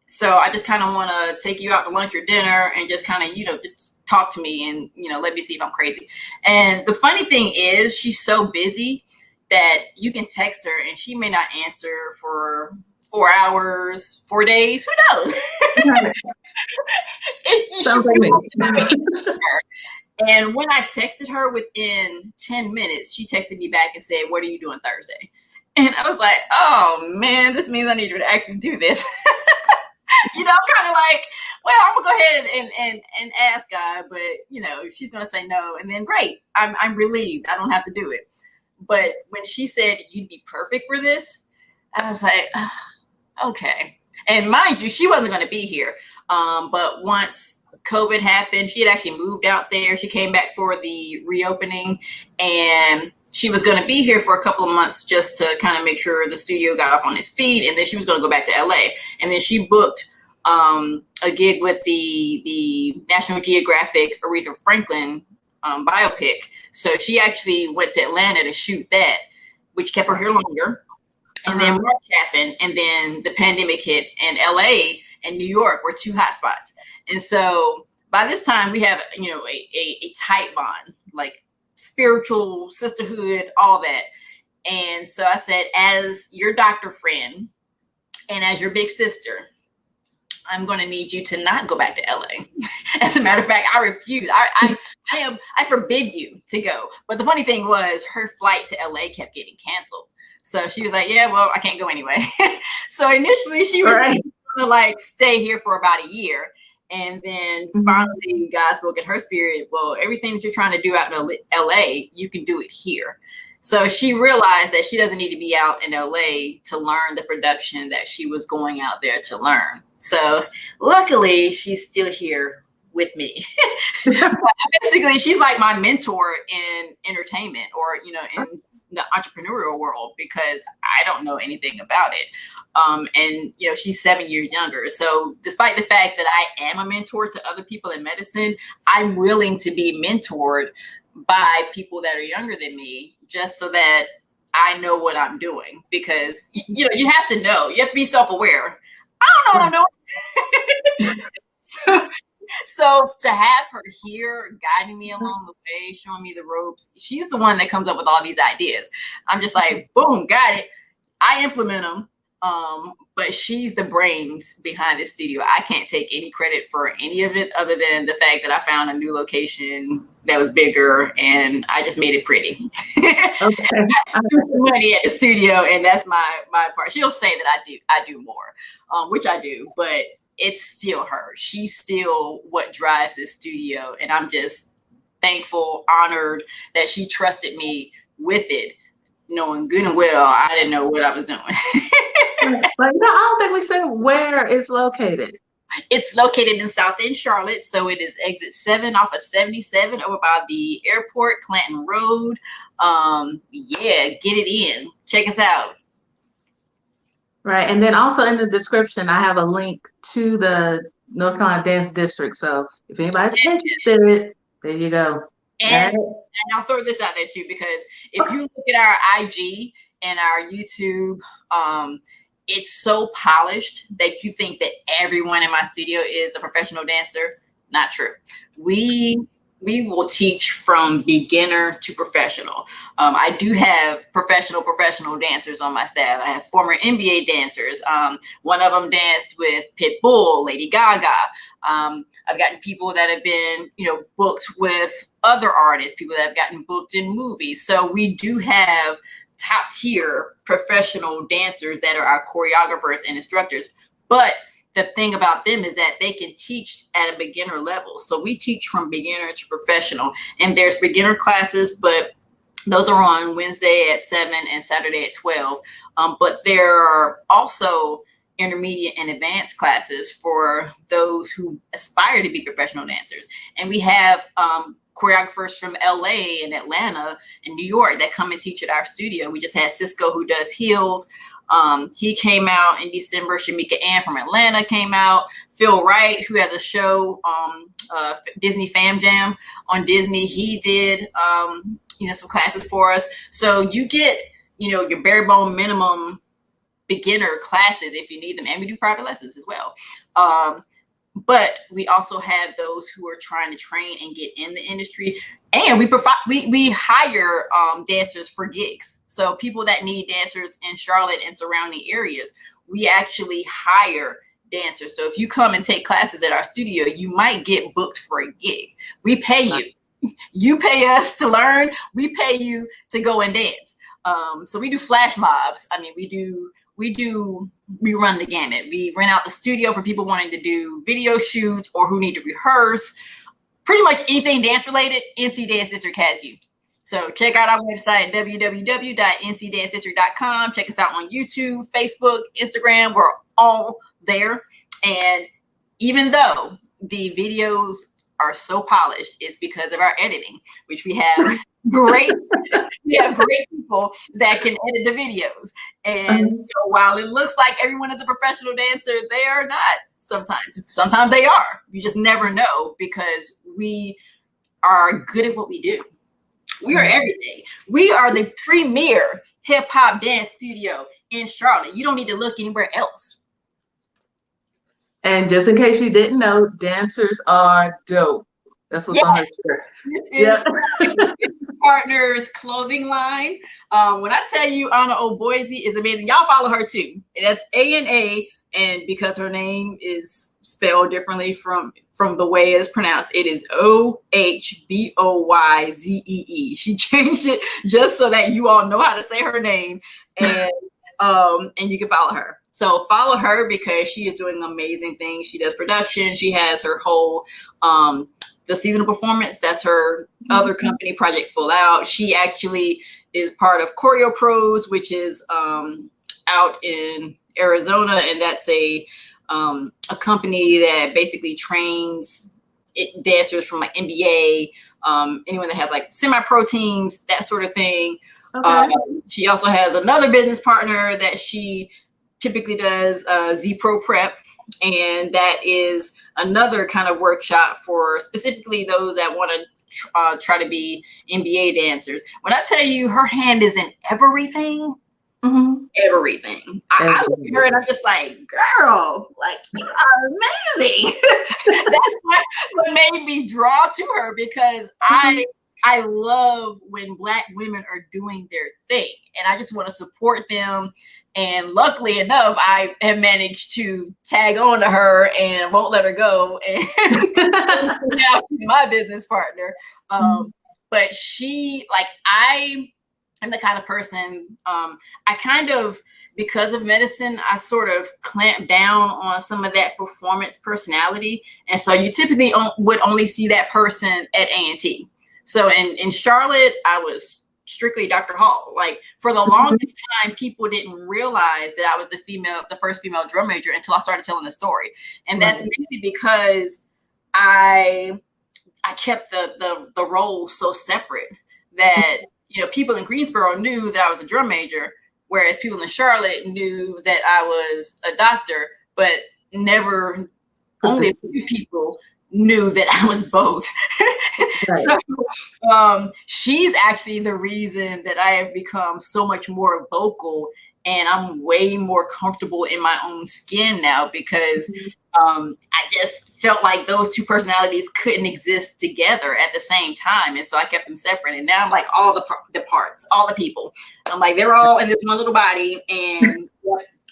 So I just kind of want to take you out to lunch or dinner and just kind of, just talk to me and, let me see if I'm crazy. And the funny thing is, she's so busy that you can text her and she may not answer for 4 hours, 4 days, who knows? Sounds like me. And when I texted her within 10 minutes, she texted me back and said, what are you doing Thursday? And I was like, oh man, this means I need to actually do this. Kind of like, well, I'm gonna go ahead and ask God, but if she's gonna say no, and then great, I'm relieved I don't have to do it. But when she said you'd be perfect for this, I was like, oh, okay. And mind you, she wasn't going to be here. But once COVID happened, she had actually moved out there. She came back for the reopening, and she was going to be here for a couple of months just to kind of make sure the studio got off on its feet. And then she was going to go back to LA. And then she booked a gig with the National Geographic Aretha Franklin biopic. So she actually went to Atlanta to shoot that, which kept her here longer. And then March happened, and then the pandemic hit, and LA and New York were two hot spots. And so by this time we have, a tight bond, like spiritual sisterhood, all that. And so I said, as your doctor friend and as your big sister, I'm going to need you to not go back to LA. As a matter of fact, I refuse. I forbid you to go. But the funny thing was, her flight to LA kept getting canceled. So she was like, yeah, well, I can't go anyway. So initially she was going to like stay here for about a year. And then finally God spoke in her spirit, well, everything that you're trying to do out in LA, you can do it here. So she realized that she doesn't need to be out in LA to learn the production that she was going out there to learn. So luckily she's still here with me. Basically, she's like my mentor in entertainment, or, in the entrepreneurial world, because I don't know anything about it. And she's 7 years younger. So despite the fact that I am a mentor to other people in medicine, I'm willing to be mentored by people that are younger than me, just so that I know what I'm doing. Because you have to know, you have to be self-aware. I don't know what I'm doing. So to have her here guiding me along the way, showing me the ropes, she's the one that comes up with all these ideas. I'm just like, boom, got it. I implement them. But she's the brains behind the studio. I can't take any credit for any of it other than the fact that I found a new location that was bigger and I just made it pretty. Okay. I threw some money at the studio, and that's my part. She'll say that I do more, which I do, but it's still her. She's still what drives this studio, and I'm just thankful, honored that she trusted me with it, knowing good and well I didn't know what I was doing. But I don't think we said where it's located. It's located in South End Charlotte, so it is exit 7 off of 77 over by the airport, Clanton Road. Yeah, get it in. Check us out. Right. And then also in the description, I have a link to the North Carolina Dance District. So if anybody's interested, there you go. And I'll throw this out there too, because if you look at our IG and our YouTube, it's so polished that you think that everyone in my studio is a professional dancer. Not true. We will teach from beginner to professional. I do have professional dancers on my staff. I have former NBA dancers. One of them danced with Pitbull, Lady Gaga. I've gotten people that have been, booked with other artists, people that have gotten booked in movies. So we do have top tier professional dancers that are our choreographers and instructors. But the thing about them is that they can teach at a beginner level. So we teach from beginner to professional, and there's beginner classes, but those are on Wednesday at 7 and Saturday at 12. But there are also intermediate and advanced classes for those who aspire to be professional dancers. And we have choreographers from LA and Atlanta and New York that come and teach at our studio. We just had Cisco, who does heels. He came out in December. Shamika Ann from Atlanta came out. Phil Wright, who has a show, Disney Fam Jam on Disney, he did some classes for us. So you get your bare bone minimum beginner classes if you need them, and we do private lessons as well. But we also have those who are trying to train and get in the industry, and we hire dancers for gigs. So people that need dancers in Charlotte and surrounding areas, we actually hire dancers. So if you come and take classes at our studio, you might get booked for a gig. We pay you. You pay us to learn. We pay you to go and dance. So we do flash mobs. I mean, we run the gamut. We rent out the studio for people wanting to do video shoots or who need to rehearse. Pretty much anything dance related, NC Dance District has you. So check out our website, www.ncdancedistrict.com. Check us out on YouTube, Facebook, Instagram. We're all there. And even though the videos are so polished, it's because of our editing, which we have great people that can edit the videos. And while it looks like everyone is a professional dancer, they are not sometimes they are. You just never know, because we are good at what we do. We are everything. We are the premier hip hop dance studio in Charlotte. You don't need to look anywhere else. And just in case you didn't know, dancers are dope. That's what's on her shirt. This is Partners clothing line. When I tell you Anna O'Boise is amazing, y'all follow her too. That's ANA, and because her name is spelled differently from the way it's pronounced, it is OHBOYZEE. She changed it just so that you all know how to say her name, and you can follow her. So follow her because she is doing amazing things. She does production. She has her whole the seasonal performance. That's her other company, Project Full Out. She actually is part of Choreo Pros, which is out in Arizona, and that's a company that basically trains dancers from like NBA, anyone that has like semi-pro teams, that sort of thing. Okay. She also has another business partner that she typically does Z Pro Prep, and that is another kind of workshop for specifically those that want to try to be NBA dancers. When I tell you her hand is in everything, everything. I look at her and I'm just like, girl, like, you are amazing. That's what made me draw to her, because I love when Black women are doing their thing, and I just want to support them. And luckily enough, I have managed to tag on to her and won't let her go. And now she's my business partner. But she, like, I'm the kind of person, I kind of, because of medicine, I sort of clamp down on some of that performance personality. And so you typically would only see that person at A&T. So in Charlotte, I was strictly Dr. Hall. Like, for the longest time, people didn't realize that I was the first female drum major until I started telling the story. And that's mainly because I kept the roles so separate that, people in Greensboro knew that I was a drum major, whereas people in Charlotte knew that I was a doctor, but never, only a few people knew that I was both. So she's actually the reason that I have become so much more vocal, and I'm way more comfortable in my own skin now, because I just felt like those two personalities couldn't exist together at the same time. And so I kept them separate. And now I'm like all the parts, all the people. I'm like, they're all in this one little body, and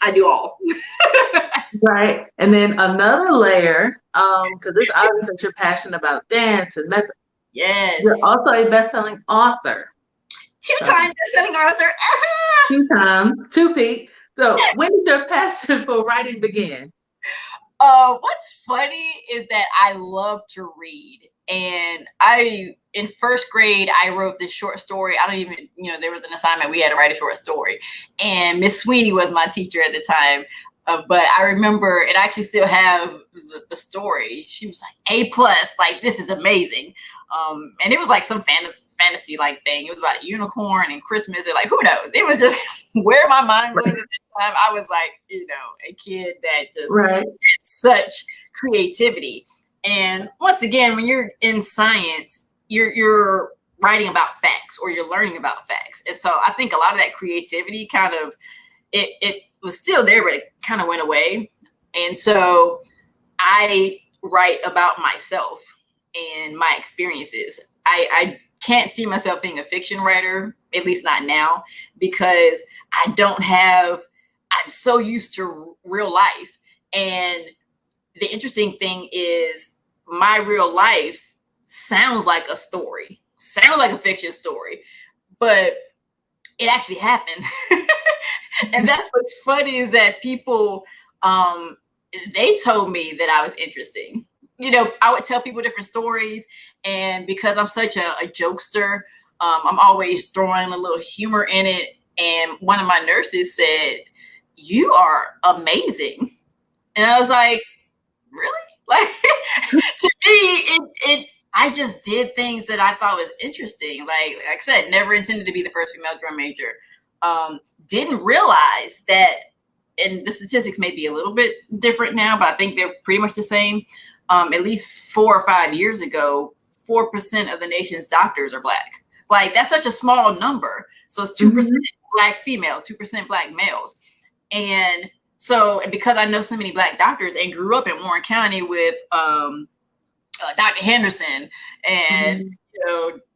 I do all. Right. And then another layer, because it's obvious that you're passionate about dance and medicine. Yes. You're also a best-selling author. Two-time best-selling author. Two-peat. So when did your passion for writing begin? What's funny is that I love to read. And in first grade, I wrote this short story. I don't even, there was an assignment. We had to write a short story. And Miss Sweeney was my teacher at the time. But I remember, and I actually still have the story. She was like, A+, like, this is amazing. And it was like some fantasy like thing. It was about a unicorn and Christmas, and like, who knows? It was just where my mind was at that time. I was like, a kid that just had such creativity. And once again, when you're in science, you're writing about facts, or you're learning about facts. And so I think a lot of that creativity kind of, it was still there, but it kind of went away. And so I write about myself and my experiences. I can't see myself being a fiction writer, at least not now, because I'm so used to real life. And the interesting thing is, my real life sounds like a story, sounds like a fiction story, but it actually happened. And that's what's funny, is that people, they told me that I was interesting. I would tell people different stories, and because I'm such a jokester, I'm always throwing a little humor in it. And one of my nurses said, "You are amazing." And I was like, really? Like, to me, I just did things that I thought was interesting. Like I said, never intended to be the first female drum major. Didn't realize that, and the statistics may be a little bit different now, but I think they're pretty much the same. At least 4 or 5 years ago, 4% of the nation's doctors are Black. Like, that's such a small number. So it's 2% Black females, 2% Black males. And so, because I know so many Black doctors and grew up in Warren County with Dr. Henderson and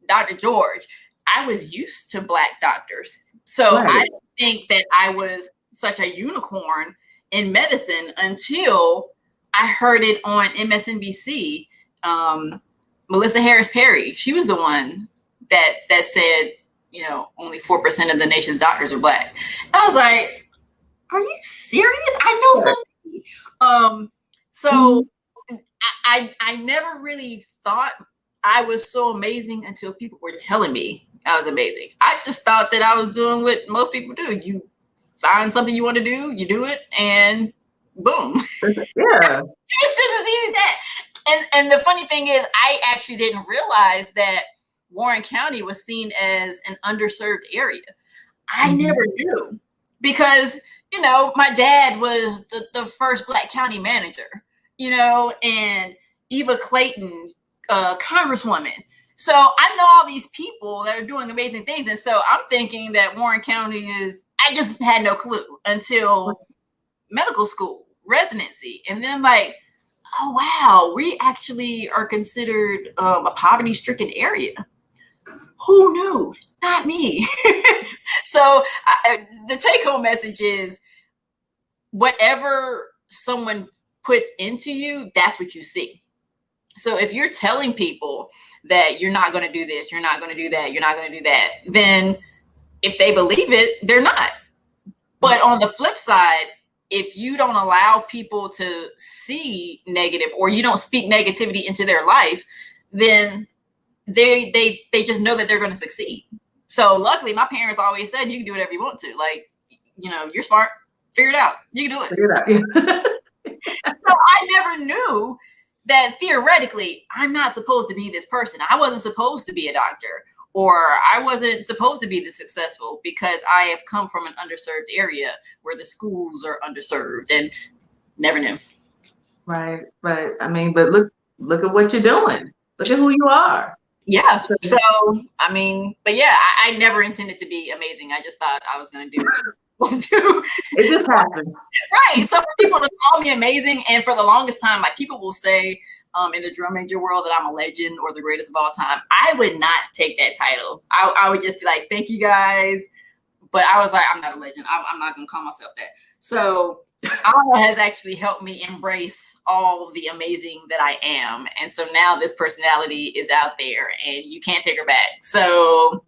Dr. George, I was used to Black doctors. So I didn't think that I was such a unicorn in medicine until I heard it on MSNBC. Melissa Harris Perry, she was the one that said, only 4% of the nation's doctors are Black. I was like, are you serious? I know so many. So I never really thought I was so amazing until people were telling me I was amazing. I just thought that I was doing what most people do. You find something you want to do, you do it, and boom. Yeah. It's just as easy as that. And the funny thing is, I actually didn't realize that Warren County was seen as an underserved area. I never knew, because, my dad was the first Black county manager, and Eva Clayton, Congresswoman. So I know all these people that are doing amazing things. And so I'm thinking that Warren County I just had no clue until medical school, residency. And then I'm like, oh, wow, we actually are considered a poverty-stricken area. Who knew? Not me. So the take-home message is whatever someone puts into you, that's what you see. So if you're telling people that you're not going to do this, you're not going to do that, you're not going to do that, then if they believe it, they're not. But on the flip side, if you don't allow people to see negative, or you don't speak negativity into their life, then they just know that they're going to succeed. So luckily, my parents always said, you can do whatever you want to. Like, you're smart, figure it out. You can do it. Figure it out. Yeah. So I never knew that theoretically, I'm not supposed to be this person. I wasn't supposed to be a doctor, or I wasn't supposed to be this successful, because I have come from an underserved area where the schools are underserved, and never knew. Right. But I mean, but look at what you're doing. Look at who you are. Yeah. So, I mean, but yeah, I never intended to be amazing. I just thought I was going to do what I was supposed to do. It just happened. Right. So for people to call me amazing, and for the longest time, like, people will say in the drum major world that I'm a legend or the greatest of all time. I would not take that title. I would just be like, thank you guys. But I was like, I'm not a legend. I'm not going to call myself that. So Allah has actually helped me embrace all the amazing that I am. And so now this personality is out there and you can't take her back. So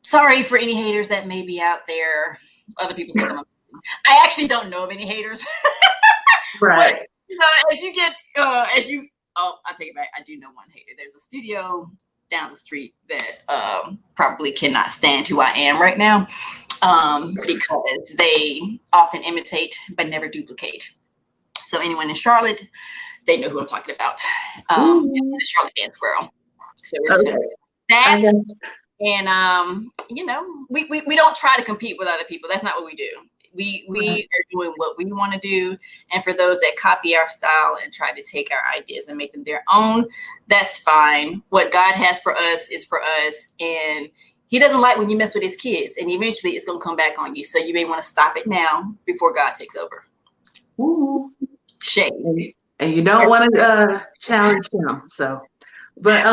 sorry for any haters that may be out there. Other people think I'm amazing. I actually don't know of any haters. Right. But, as you get, I take it back. I do know one hater. There's a studio down the street that probably cannot stand who I am right now. Because they often imitate but never duplicate. So anyone in Charlotte, they know who I'm talking about. The Charlotte Dance Squirrel. So we're just gonna do that. And we don't try to compete with other people. That's not what we do. We are doing what we want to do. And for those that copy our style and try to take our ideas and make them their own, that's fine. What God has for us is for us. And He doesn't like when you mess with His kids, and eventually it's going to come back on you. So you may want to stop it now before God takes over. Ooh. Shame. And you don't want to challenge Him. So, but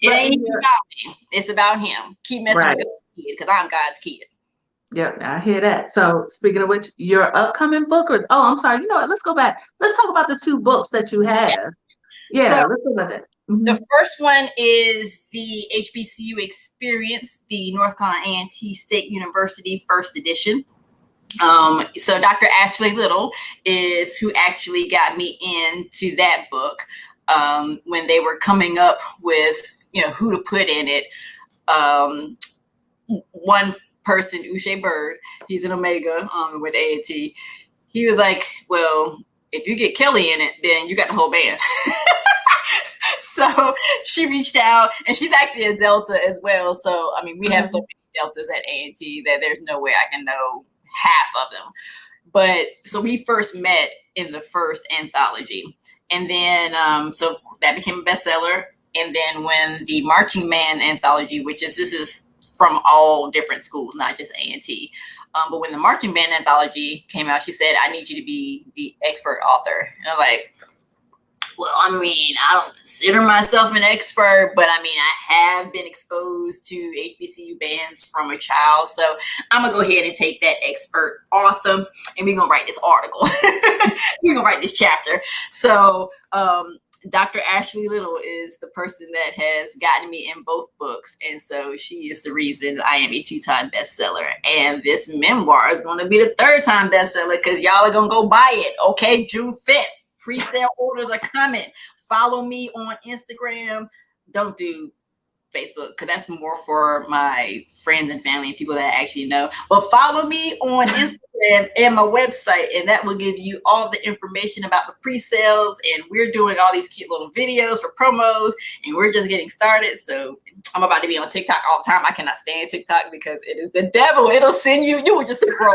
it ain't about me. It's about Him. Keep messing with God's kid, because I'm God's kid. Yep, I hear that. So speaking of which, your upcoming book I'm sorry. You know what? Let's go back. Let's talk about the 2 books that you have. Yeah, so, let's talk about that. The first one is the Hbcu Experience, the North Carolina A&T State University first edition. So Dr. Ashley Little is who actually got me into that book when they were coming up with, who to put in it. One person, Uche Bird, he's an Omega with A&T. He was like, well, if you get Kellye in it, then you got the whole band. So she reached out, and she's actually a Delta as well. So, I mean, we have so many Deltas at A&T that there's no way I can know half of them. But so we first met in the first anthology. And then, so that became a bestseller. And then when the Marching Band anthology, this is from all different schools, not just A&T. But when the Marching Band anthology came out, she said, I need you to be the expert author. And I'm like, well, I mean, I don't consider myself an expert, but I mean, I have been exposed to HBCU bands from a child. So I'm going to go ahead and take that expert author, and we're going to write this article. We're going to write this chapter. So Dr. Ashley Little is the person that has gotten me in both books. And so she is the reason I am a 2-time bestseller. And this memoir is going to be the 3rd-time bestseller, because y'all are going to go buy it. Okay, June 5th. Pre-sale orders are coming. Follow me on Instagram. Don't do Facebook, because that's more for my friends and family and people that I actually know. But follow me on Instagram and my website, and that will give you all the information about the pre-sales. And we're doing all these cute little videos for promos, and we're just getting started. So I'm about to be on TikTok all the time. I cannot stand TikTok because it is the devil. It'll send you will just scroll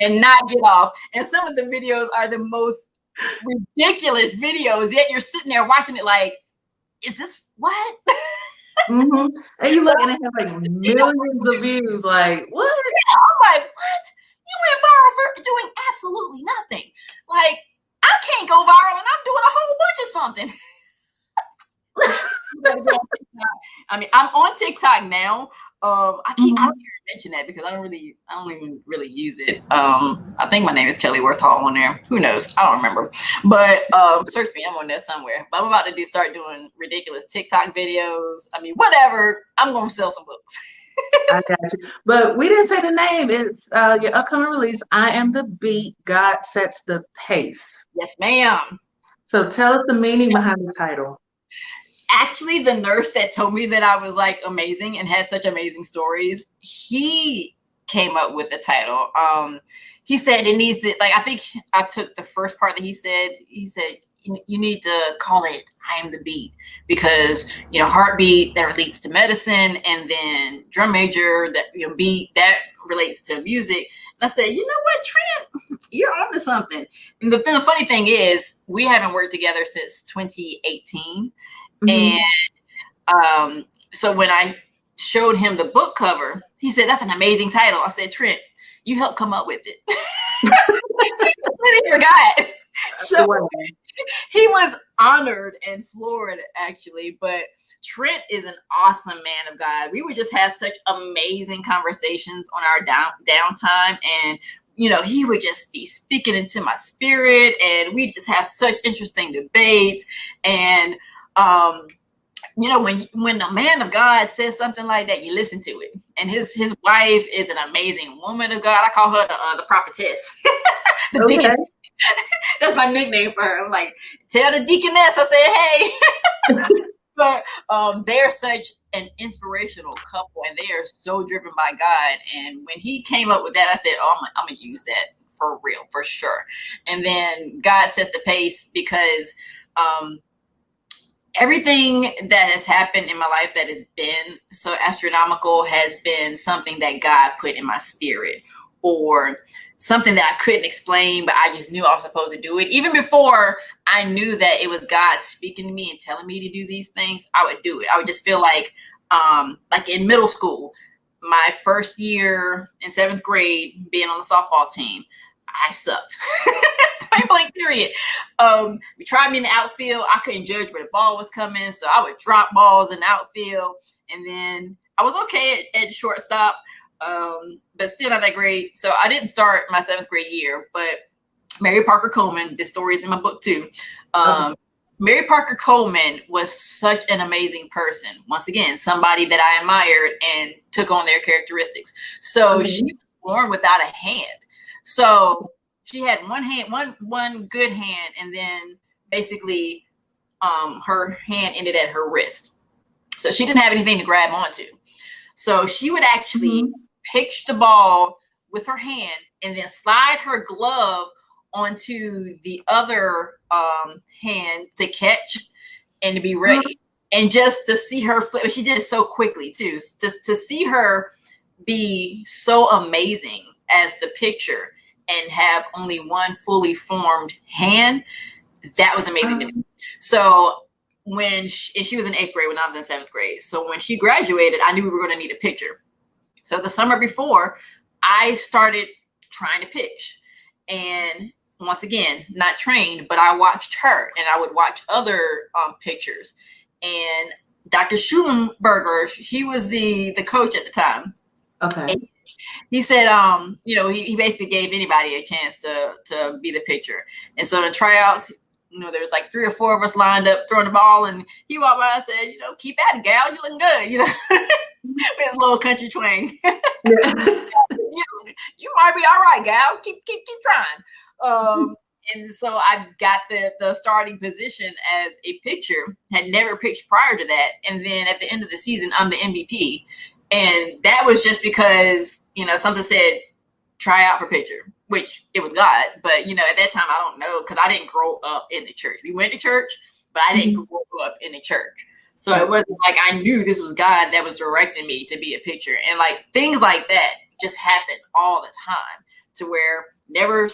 and not get off. And some of the videos are the most ridiculous videos, yet you're sitting there watching it like, is this what? Mm-hmm. And you look and it has like millions of views. Like, what? Yeah, I'm like, what? You went viral for doing absolutely nothing. Like, I can't go viral and I'm doing a whole bunch of something. I mean, I'm on TikTok now. I don't even mention that because I don't even really use it. I think my name is Kellye Worthall on there. Who knows? I don't remember. But search me. I'm on there somewhere. But I'm about to start doing ridiculous TikTok videos. I mean, whatever. I'm gonna sell some books. I got you. But we didn't say the name. It's your upcoming release. I Am the Beat. God Sets the Pace. Yes, ma'am. So tell us the meaning behind the title. Actually, the nurse that told me that I was like amazing and had such amazing stories, he came up with the title. He said it needs to, like, I think I took the first part that he said you need to call it I Am the Beat, because, you know, heartbeat that relates to medicine, and then drum major that, you know, beat that relates to music. And I said, you know what, Trent, you're onto something. And the funny thing is, we haven't worked together since 2018. And so when I showed him the book cover, he said, that's an amazing title. I said, Trent, you helped come up with it. He forgot. So he was honored and floored, actually. But Trent is an awesome man of God. We would just have such amazing conversations on our downtime. And, you know, he would just be speaking into my spirit. And we just have such interesting debates. And, you know, when a man of God says something like that, you listen to it. And his wife is an amazing woman of God. I call her the prophetess. The deaconess. That's my nickname for her. I'm like, tell the deaconess I said, hey. But they're such an inspirational couple, and they are so driven by God. And when he came up with that, I said, oh, I'm gonna use that for real, for sure. And then God sets the pace, because everything that has happened in my life that has been so astronomical has been something that God put in my spirit, or something that I couldn't explain, but I just knew I was supposed to do it. Even before I knew that it was God speaking to me and telling me to do these things, I would do it. I would just feel like in middle school, my first year in 7th grade, being on the softball team, I sucked. Point blank period. We tried me in the outfield. I couldn't judge where the ball was coming, so I would drop balls in the outfield. And then I was okay at shortstop, but still not that great. So I didn't start my 7th grade year. But Mary Parker Coleman, this story is in my book too. Mary Parker Coleman was such an amazing person. Once again, somebody that I admired and took on their characteristics. So she was born without a hand. So she had one good hand, and then basically her hand ended at her wrist. So she didn't have anything to grab onto. So she would actually pitch the ball with her hand and then slide her glove onto the other hand to catch and to be ready. And just to see her flip, she did it so quickly too. Just to see her be so amazing as the picture and have only one fully formed hand, that was amazing to me. So when she was in 8th grade when I was in 7th grade. So when she graduated, I knew we were going to need a picture. So the summer before, I started trying to pitch. And once again, not trained, but I watched her, and I would watch other pitchers. And Dr. Schulenberger, he was the coach at the time. Okay. And he said, you know, he basically gave anybody a chance to be the pitcher. And so in tryouts, you know, there's like 3 or 4 of us lined up throwing the ball, and he walked by and said, you know, keep at it, gal, you looking good, you know, with his little country twang. You might be all right, gal. Keep trying. And so I got the starting position as a pitcher. Had never pitched prior to that, and then at the end of the season, I'm the MVP. And that was just because, you know, something said try out for pitcher, which it was God. But, you know, at that time, I don't know, because I didn't grow up in the church. We went to church, but I didn't grow up in the church. So it wasn't like I knew this was God that was directing me to be a pitcher. And like things like that just happen all the time, to where never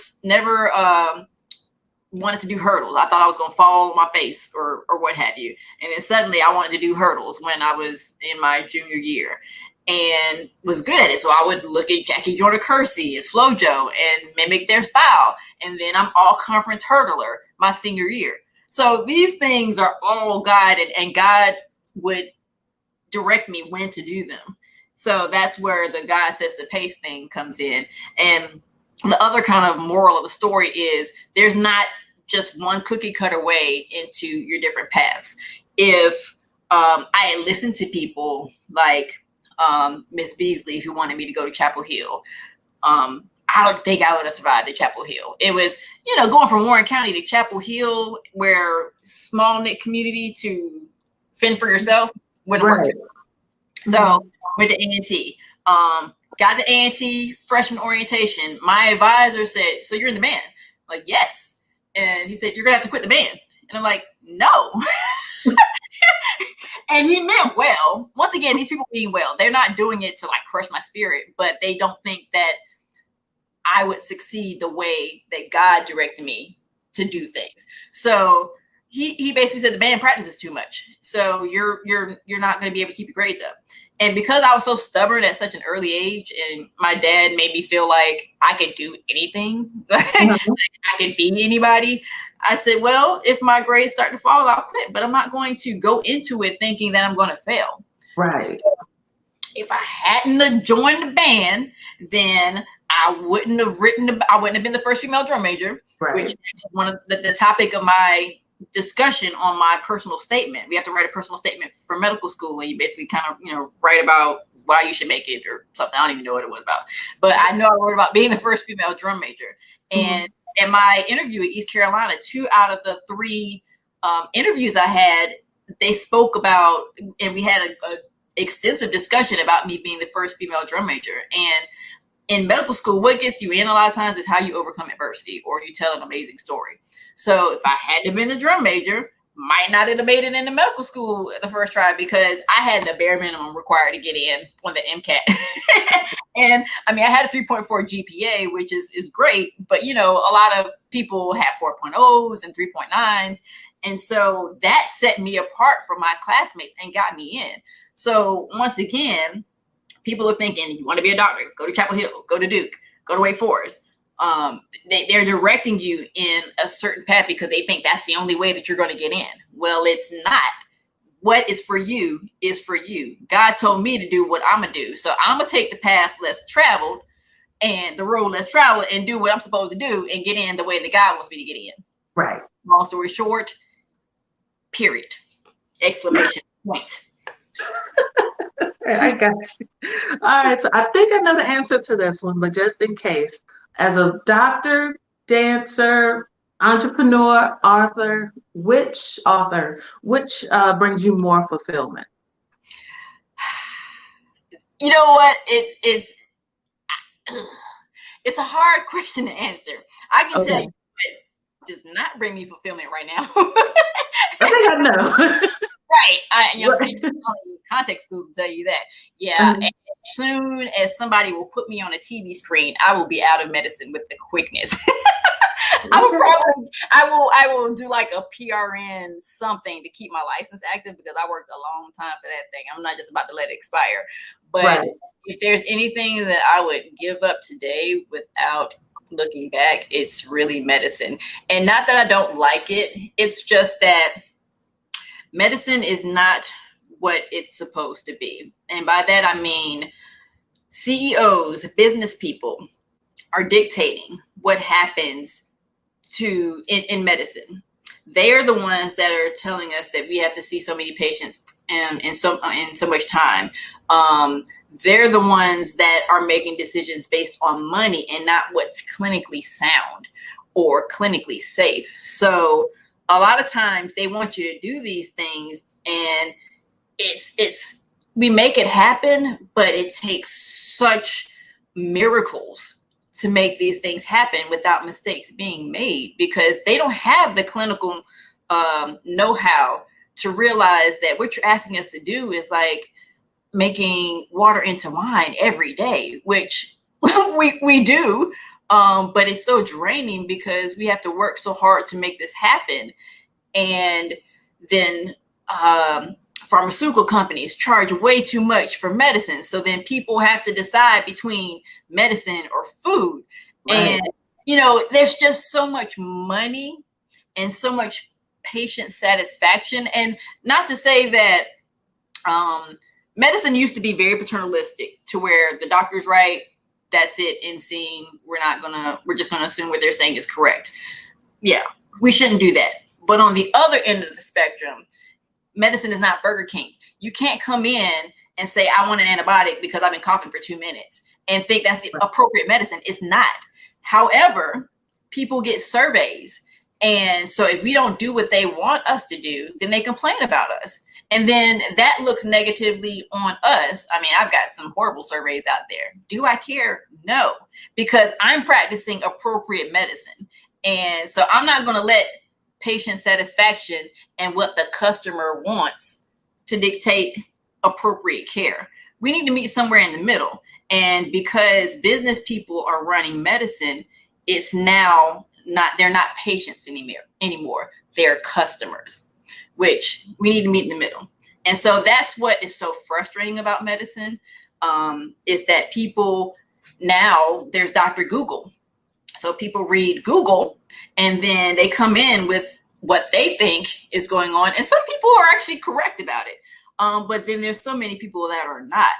wanted to do hurdles. I thought I was going to fall on my face or what have you. And then suddenly I wanted to do hurdles when I was in my junior year and was good at it. So I would look at Jackie Jordan Kersey and FloJo and mimic their style. And then I'm all conference hurdler my senior year. So these things are all guided, and God would direct me when to do them. So that's where the God sets the pace thing comes in. And the other kind of moral of the story is there's not just one cookie cutter way into your different paths. If I had listened to people like Miss Beasley, who wanted me to go to Chapel Hill, I don't think I would have survived at Chapel Hill. It was, going from Warren County to Chapel Hill, where small knit community, to fend for yourself wouldn't work. So went to A&T. Got to A&T freshman orientation. My advisor said, "So you're in the band?" I'm like, "Yes." And he said, "You're gonna have to quit the band." And I'm like, "No." And he meant well. Once again, these people mean well. They're not doing it to like crush my spirit, but they don't think that I would succeed the way that God directed me to do things. So he basically said the band practices too much. So you're not going to be able to keep your grades up. And because I was so stubborn at such an early age, and my dad made me feel like I could do anything, I could be anybody, I said, well, if my grades start to fall, I'll quit. But I'm not going to go into it thinking that I'm going to fail. Right. So if I hadn't have joined the band, then I wouldn't have been the first female drum major, which is one of the topic of my discussion on my personal statement. We have to write a personal statement for medical school, and you basically kind of, write about why you should make it or something. I don't even know what it was about, but I know I wrote about being the first female drum major. And in my interview at East Carolina, 2 out of the 3 interviews I had, they spoke about, and we had a extensive discussion about me being the first female drum major. And in medical school, what gets you in a lot of times is how you overcome adversity, or you tell an amazing story. So if I had to been the drum major, might not have made it into medical school the first try, because I had the bare minimum required to get in on the MCAT. And I mean, I had a 3.4 GPA, which is great, but a lot of people have 4.0s and 3.9s. And so that set me apart from my classmates and got me in. So once again, people are thinking, you want to be a doctor, go to Chapel Hill, go to Duke, go to Wake Forest. They're directing you in a certain path because they think that's the only way that you're going to get in. Well, it's not. What is for you is for you. God told me to do what I'm going to do. So I'm going to take the path less traveled and the road less traveled and do what I'm supposed to do and get in the way that God wants me to get in. Right. Long story short, period. Exclamation point. I got you. All right. So I think I know the answer to this one, but just in case, as a doctor, dancer, entrepreneur, author, which brings you more fulfillment? You know what? It's a hard question to answer. I can tell you what does not bring me fulfillment right now. I think I know. Right. Context schools will tell you that. Yeah. And as soon as somebody will put me on a TV screen, I will be out of medicine with the quickness. I will do like a PRN something to keep my license active, because I worked a long time for that thing. I'm not just about to let it expire. But if there's anything that I would give up today without looking back, it's really medicine. And not that I don't like it. It's just that medicine is not what it's supposed to be. And by that, I mean CEOs, business people are dictating what happens in medicine. They are the ones that are telling us that we have to see so many patients in so much time. They're the ones that are making decisions based on money and not what's clinically sound or clinically safe. So a lot of times they want you to do these things, and we make it happen, but it takes such miracles to make these things happen without mistakes being made, because they don't have the clinical know-how to realize that what you're asking us to do is like making water into wine every day, which we do. But it's so draining because we have to work so hard to make this happen. And then pharmaceutical companies charge way too much for medicine. So then people have to decide between medicine or food. Right. And, there's just so much money and so much patient satisfaction. And not to say that medicine used to be very paternalistic, to where the doctor's right, that's it, end scene. We're just gonna assume what they're saying is correct. Yeah, we shouldn't do that. But on the other end of the spectrum, medicine is not Burger King. You can't come in and say, I want an antibiotic because I've been coughing for 2 minutes and think that's the appropriate medicine. It's not. However, people get surveys. And so if we don't do what they want us to do, then they complain about us. And then that looks negatively on us. I mean, I've got some horrible surveys out there. Do I care? No, because I'm practicing appropriate medicine. And so I'm not going to let patient satisfaction and what the customer wants to dictate appropriate care. We need to meet somewhere in the middle. And because business people are running medicine, it's now they're not patients anymore. They're customers, which we need to meet in the middle. And so that's what is so frustrating about medicine, is that people now, there's Dr. Google. So people read Google and then they come in with what they think is going on. And some people are actually correct about it. But then there's so many people that are not.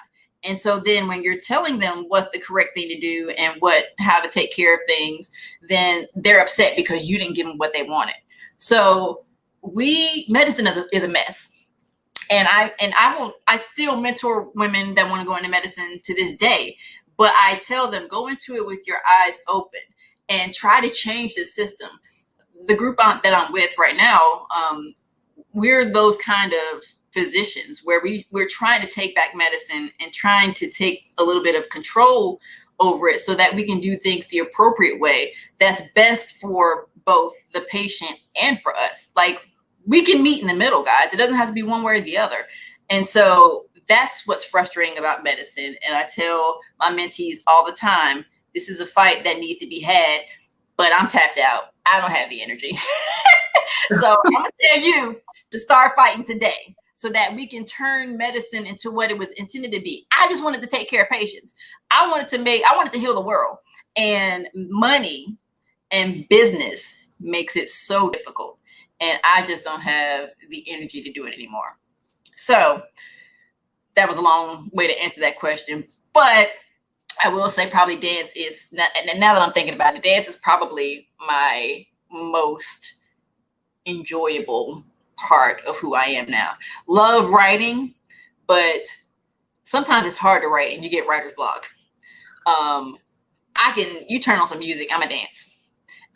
And so then when you're telling them what's the correct thing to do and how to take care of things, then they're upset because you didn't give them what they wanted. So medicine is a mess. And I still mentor women that want to go into medicine to this day, but I tell them, go into it with your eyes open and try to change the system. The group that I'm with right now, we're those kind of physicians where we're trying to take back medicine and trying to take a little bit of control over it so that we can do things the appropriate way that's best for both the patient and for us. Like, we can meet in the middle, guys. It doesn't have to be one way or the other. And so that's what's frustrating about medicine. And I tell my mentees all the time, this is a fight that needs to be had, but I'm tapped out. I don't have the energy. So I'm going to tell you to start fighting today, so that we can turn medicine into what it was intended to be. I just wanted to take care of patients. I wanted to heal the world. And money and business makes it so difficult. And I just don't have the energy to do it anymore. So that was a long way to answer that question. But I will say probably dance is, and now that I'm thinking about it, dance is probably my most enjoyable part of who I am now. Love writing, but sometimes it's hard to write and you get writer's block. You turn on some music, I'm a dance.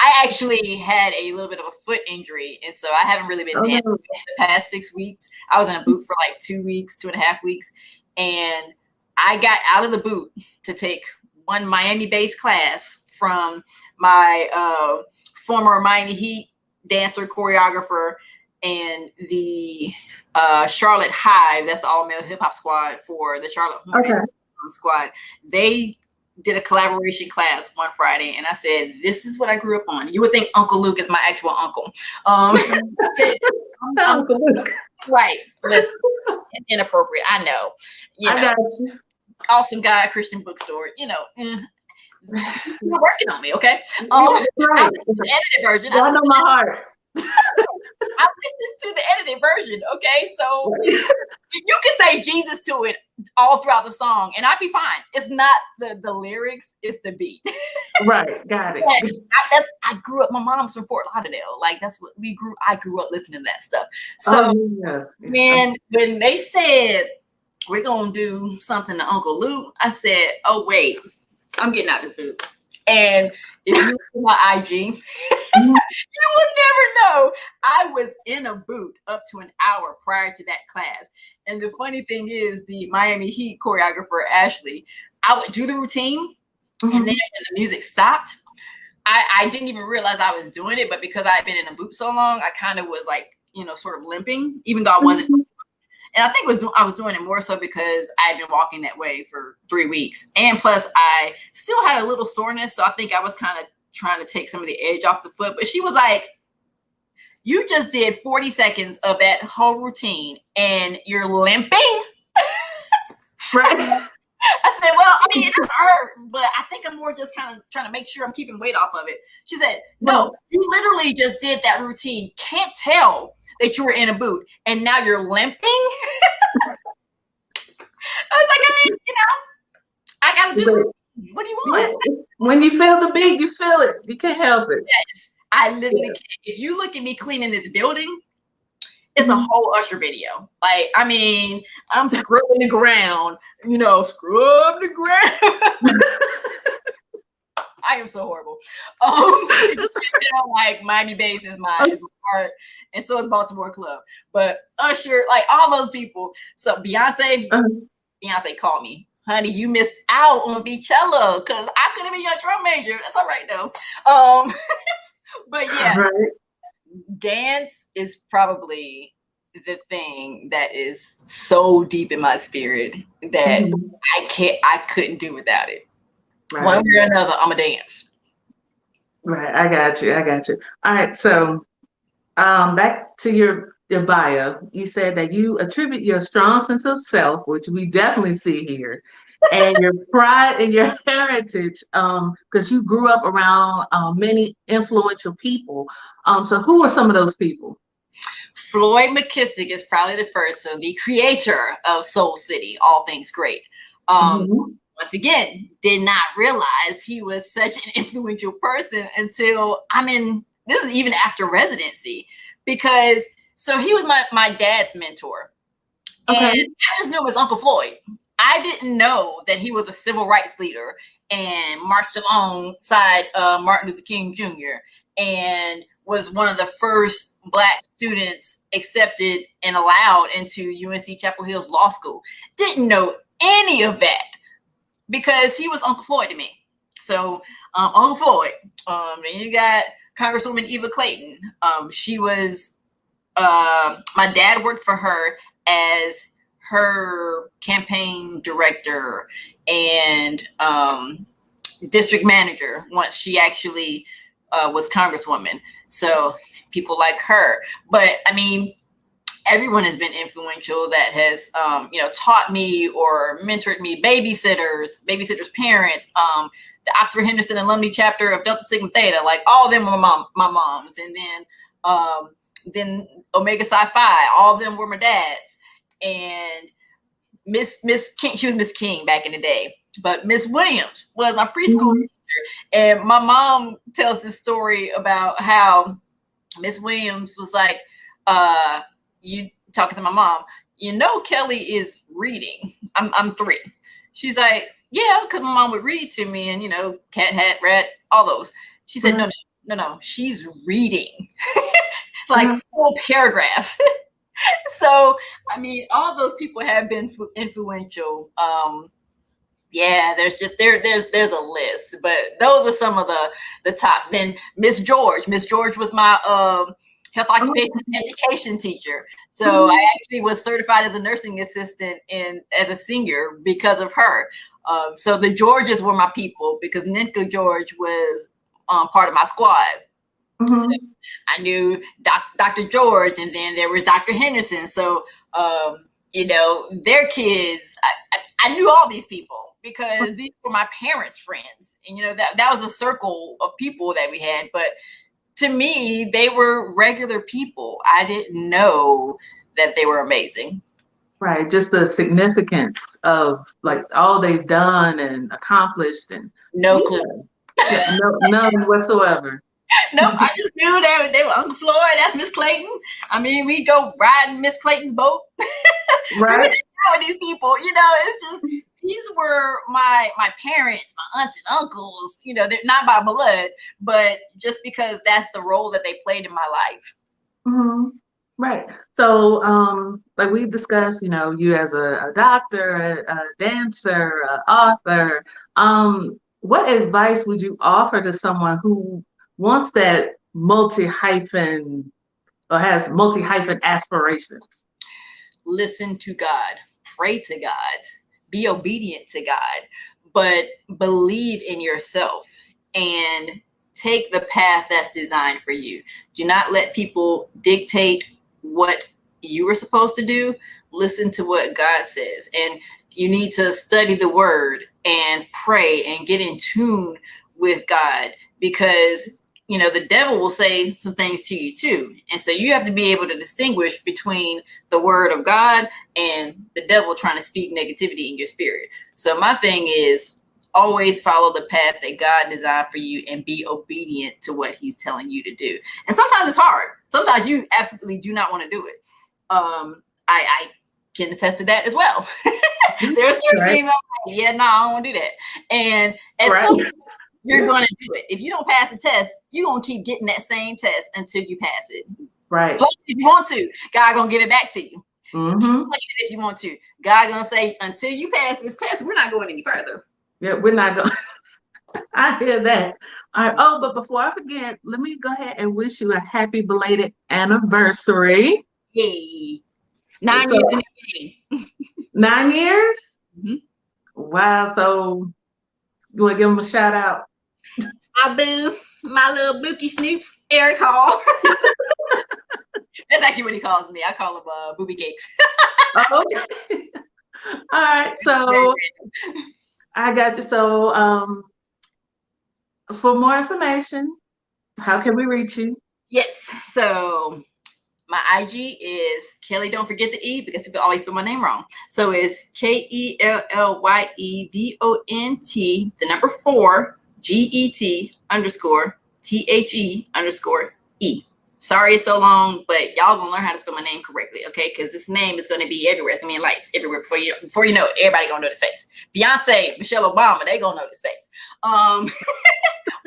I actually had a little bit of a foot injury, and so I haven't really been dancing in the past 6 weeks. I was in a boot for like 2 weeks, 2.5 weeks, and I got out of the boot to take one Miami-based class from my former Miami Heat dancer, choreographer, and the Charlotte Hive, that's the all-male hip-hop squad for the Charlotte Hornets squad. They did a collaboration class one Friday, and I said, this is what I grew up on. You would think Uncle Luke is my actual uncle. I said, Uncle Luke. Right. Listen, it's inappropriate. I know. I got you. Awesome guy, Christian bookstore. You're working on me, okay? Right. I listened to the edited version. I know my heart. I listened to the edited version, okay? So you can say Jesus to it all throughout the song, and I'd be fine. It's not the lyrics, it's the beat. Right, got it. I grew up, my mom's from Fort Lauderdale. Like, that's what I grew up listening to that stuff. So when they said, we're going to do something to Uncle Luke, I said, oh, wait, I'm getting out this boot. And if you look at my IG, you would never know I was in a boot up to an hour prior to that class. And the funny thing is, the Miami Heat choreographer, Ashley, I would do the routine, and then when the music stopped, I didn't even realize I was doing it. But because I had been in a boot so long, I kind of was like, sort of limping, even though I wasn't. And I think I was doing it more so because I had been walking that way for 3 weeks. And plus I still had a little soreness. So I think I was kind of trying to take some of the edge off the foot. But she was like, you just did 40 seconds of that whole routine and you're limping. Right. I said, well, I mean, it doesn't hurt, but I think I'm more just kind of trying to make sure I'm keeping weight off of it. She said, no, you literally just did that routine. Can't tell that you were in a boot and now you're limping. I was like, I mean, I got to do it. What do you want? When you feel the beat, you feel it. You can't help it. Yes, I literally can't. If you look at me cleaning this building, it's a whole Usher video. Like, I mean, I'm scrubbing the ground, scrub the ground. I am so horrible. Like Miami Bass is my heart, and so is Baltimore Club. But Usher, like all those people. So Beyonce called me. Honey, you missed out on Beachella because I could have been your drum major. That's all right though. But yeah. Right. Dance is probably the thing that is so deep in my spirit that I couldn't do without it. Right. One way or another, I'm a dance. Right. I got you. All right. So back to your bio, you said that you attribute your strong sense of self, which we definitely see here, and your pride in your heritage, because you grew up around many influential people. So who are some of those people? Floyd McKissick is probably the first, so the creator of Soul City, All Things Great. Once again, did not realize he was such an influential person until this is even after residency, because so he was my dad's mentor. Okay. And I just knew him as Uncle Floyd. I didn't know that he was a civil rights leader and marched alongside Martin Luther King Jr. and was one of the first Black students accepted and allowed into UNC Chapel Hill's law school. Didn't know any of that because he was Uncle Floyd to me. So Uncle Floyd, and you got Congresswoman Eva Clayton. She was, my dad worked for her as her campaign director and district manager once she actually was Congresswoman. So people like her. But I mean, everyone has been influential that has, taught me or mentored me. Babysitters' parents, the Oxford Henderson alumni chapter of Delta Sigma Theta, like all of them were my moms. And then Omega Psi Phi, all of them were my dads. And Miss King, she was Miss King back in the day, but Miss Williams was my preschool teacher. And my mom tells this story about how Miss Williams was like, you talking to my mom, Kellye is reading. I'm 3. She's like, yeah, because my mom would read to me and, cat, hat, rat, all those. She said, no, she's reading like full paragraphs. So, I mean, all those people have been influential. Yeah, there's a list, but those are some of the tops. Then Miss George was my health occupation education teacher. So I actually was certified as a nursing assistant as a senior because of her. So the Georges were my people because Ninka George was part of my squad. So I knew Dr. George, and then there was Dr. Henderson. So, their kids, I knew all these people because these were my parents' friends. And, that was a circle of people that we had. But to me, they were regular people. I didn't know that they were amazing. Right. Just the significance of like all they've done and accomplished and no clue. Yeah, none whatsoever. Nope, I just knew they were Uncle Floyd. That's Miss Clayton. I mean, we go riding Miss Clayton's boat. Right. With these people, it's just these were my parents, my aunts and uncles. They're not by blood, but just because that's the role that they played in my life. Right. So, like we discussed, you as a doctor, a dancer, an author. What advice would you offer to someone who wants that multi-hyphen or has multi-hyphen aspirations? listen to God, pray to God, be obedient to God, but believe in yourself and take the path that's designed for you. Do not let people dictate what you are supposed to do. Listen to what God says. And you need to study the word and pray and get in tune with God, because the devil will say some things to you too. And so you have to be able to distinguish between the word of God and the devil trying to speak negativity in your spirit. So my thing is, always follow the path that God designed for you and be obedient to what he's telling you to do. And sometimes it's hard. Sometimes you absolutely do not want to do it. I can attest to that as well. There are certain things I'm like, yeah, no, I don't want to do that. And at some point, you're going to do it. If you don't pass the test, you're going to keep getting that same test until you pass it. Right. If you want to, God going to give it back to you. Mm-hmm. If you want to, God going to say, until you pass this test, we're not going any further. Yeah, we're not going. I hear that. All right. Oh, but before I forget, let me go ahead and wish you a happy belated anniversary. Hey, 9 years in the game. 9 years? Mm-hmm. Wow. So you want to give them a shout out? I boo my little Bookie Snoops, Eric Hall. That's actually what he calls me. I call him Booby Cakes. Okay. All right. So I got you. So for more information, how can we reach you? Yes. So my IG is Kellye, don't forget the E, because people always spell my name wrong. So it's KELLYEDONT, the number 4, GET_THE_E. Sorry it's so long, but y'all gonna learn how to spell my name correctly, okay? Because this name is gonna be everywhere. It's gonna be in lights everywhere before you know it. Everybody gonna know this face. Beyonce, Michelle Obama, they gonna know this face. We're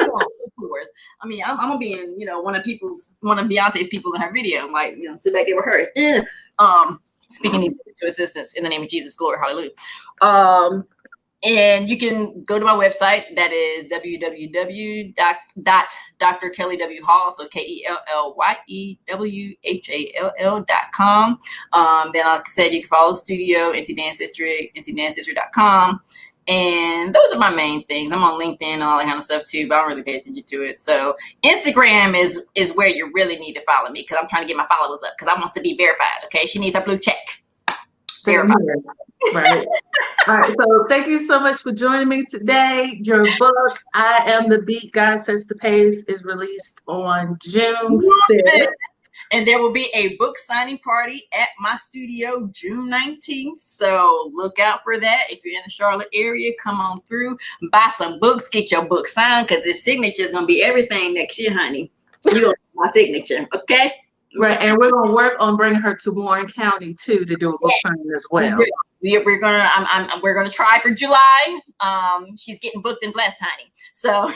going on tours. I mean, I'm gonna be in, one of Beyonce's people in her video. I'm like, sit back there with her. Speaking these to assistance in the name of Jesus, glory, hallelujah. And you can go to my website. That is www.drkellyewhall. So KELLYEWHALL.com. Then, like I said, you can follow the studio, NC Dance District, ncdancedistrict.com. And those are my main things. I'm on LinkedIn and all that kind of stuff too, but I don't really pay attention to it. So Instagram is where you really need to follow me, because I'm trying to get my followers up, because I want to be verified. Okay, she needs her blue check. Verified. Right. All right. So thank you so much for joining me today. Your book, I Am the Beat, God Sets the Pace, is released on June 5th. And there will be a book signing party at my studio June 19th. So look out for that. If you're in the Charlotte area, come on through, buy some books, get your book signed, because this signature is going to be everything next year, honey. You're going to get my signature, okay? Right. And we're going to work on bringing her to Warren County too to do a book signing as well. We're gonna try for July. She's getting booked in Blessed, honey. So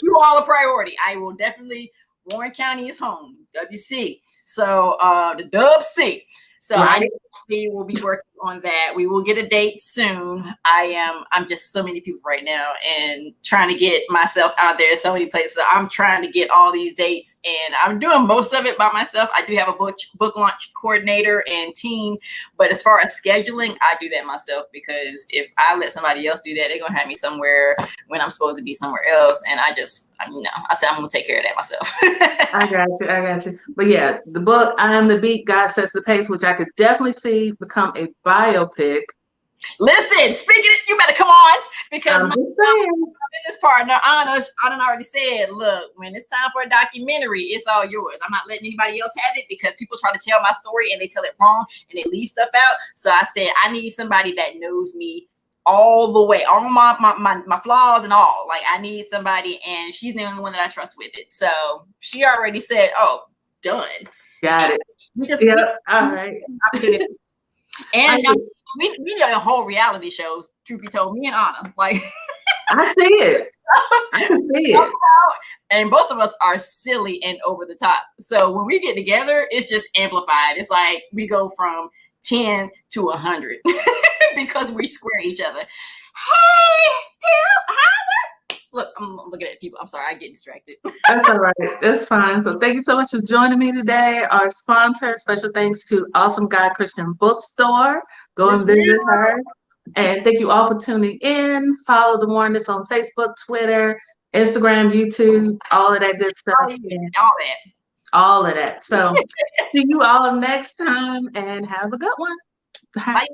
you all a priority. I will definitely. Warren County is home. WC. So the Dub C. So right. We will be working on that. We will get a date soon. I'm just so many people right now and trying to get myself out there so many places. So I'm trying to get all these dates, and I'm doing most of it by myself. I do have a book launch coordinator and team, but as far as scheduling, I do that myself, because if I let somebody else do that, they're gonna have me somewhere when I'm supposed to be somewhere else. And I said I'm gonna take care of that myself. I got you. But yeah, the book, I Am the Beat, God Sets the Pace, which I could definitely see become a biopic. Listen, speaking, you better come on, because my business partner, Anna already said, look, when it's time for a documentary, it's all yours. I'm not letting anybody else have it, because people try to tell my story and they tell it wrong and they leave stuff out. So I said, I need somebody that knows me all the way, all my flaws and all. Like, I need somebody, and she's the only one that I trust with it. So she already said, oh, done. Got it. All right. And we need a whole reality shows, truth be told, me and Anna. Like, I see it. I can see it. And both of us are silly and over the top. So when we get together, it's just amplified. It's like we go from 10 to 100 because we square each other. Hey, Howard. Look, I'm looking at people. I'm sorry, I get distracted. That's all right. That's fine. So thank you so much for joining me today. Our sponsor, special thanks to Awesome God Christian Bookstore. Go Miss and visit Will. her. And thank you all for tuning in. Follow the Warrenist on Facebook, Twitter, Instagram, YouTube, all of that good stuff. All And that. all of that. So see you all next time and have a good one. Bye.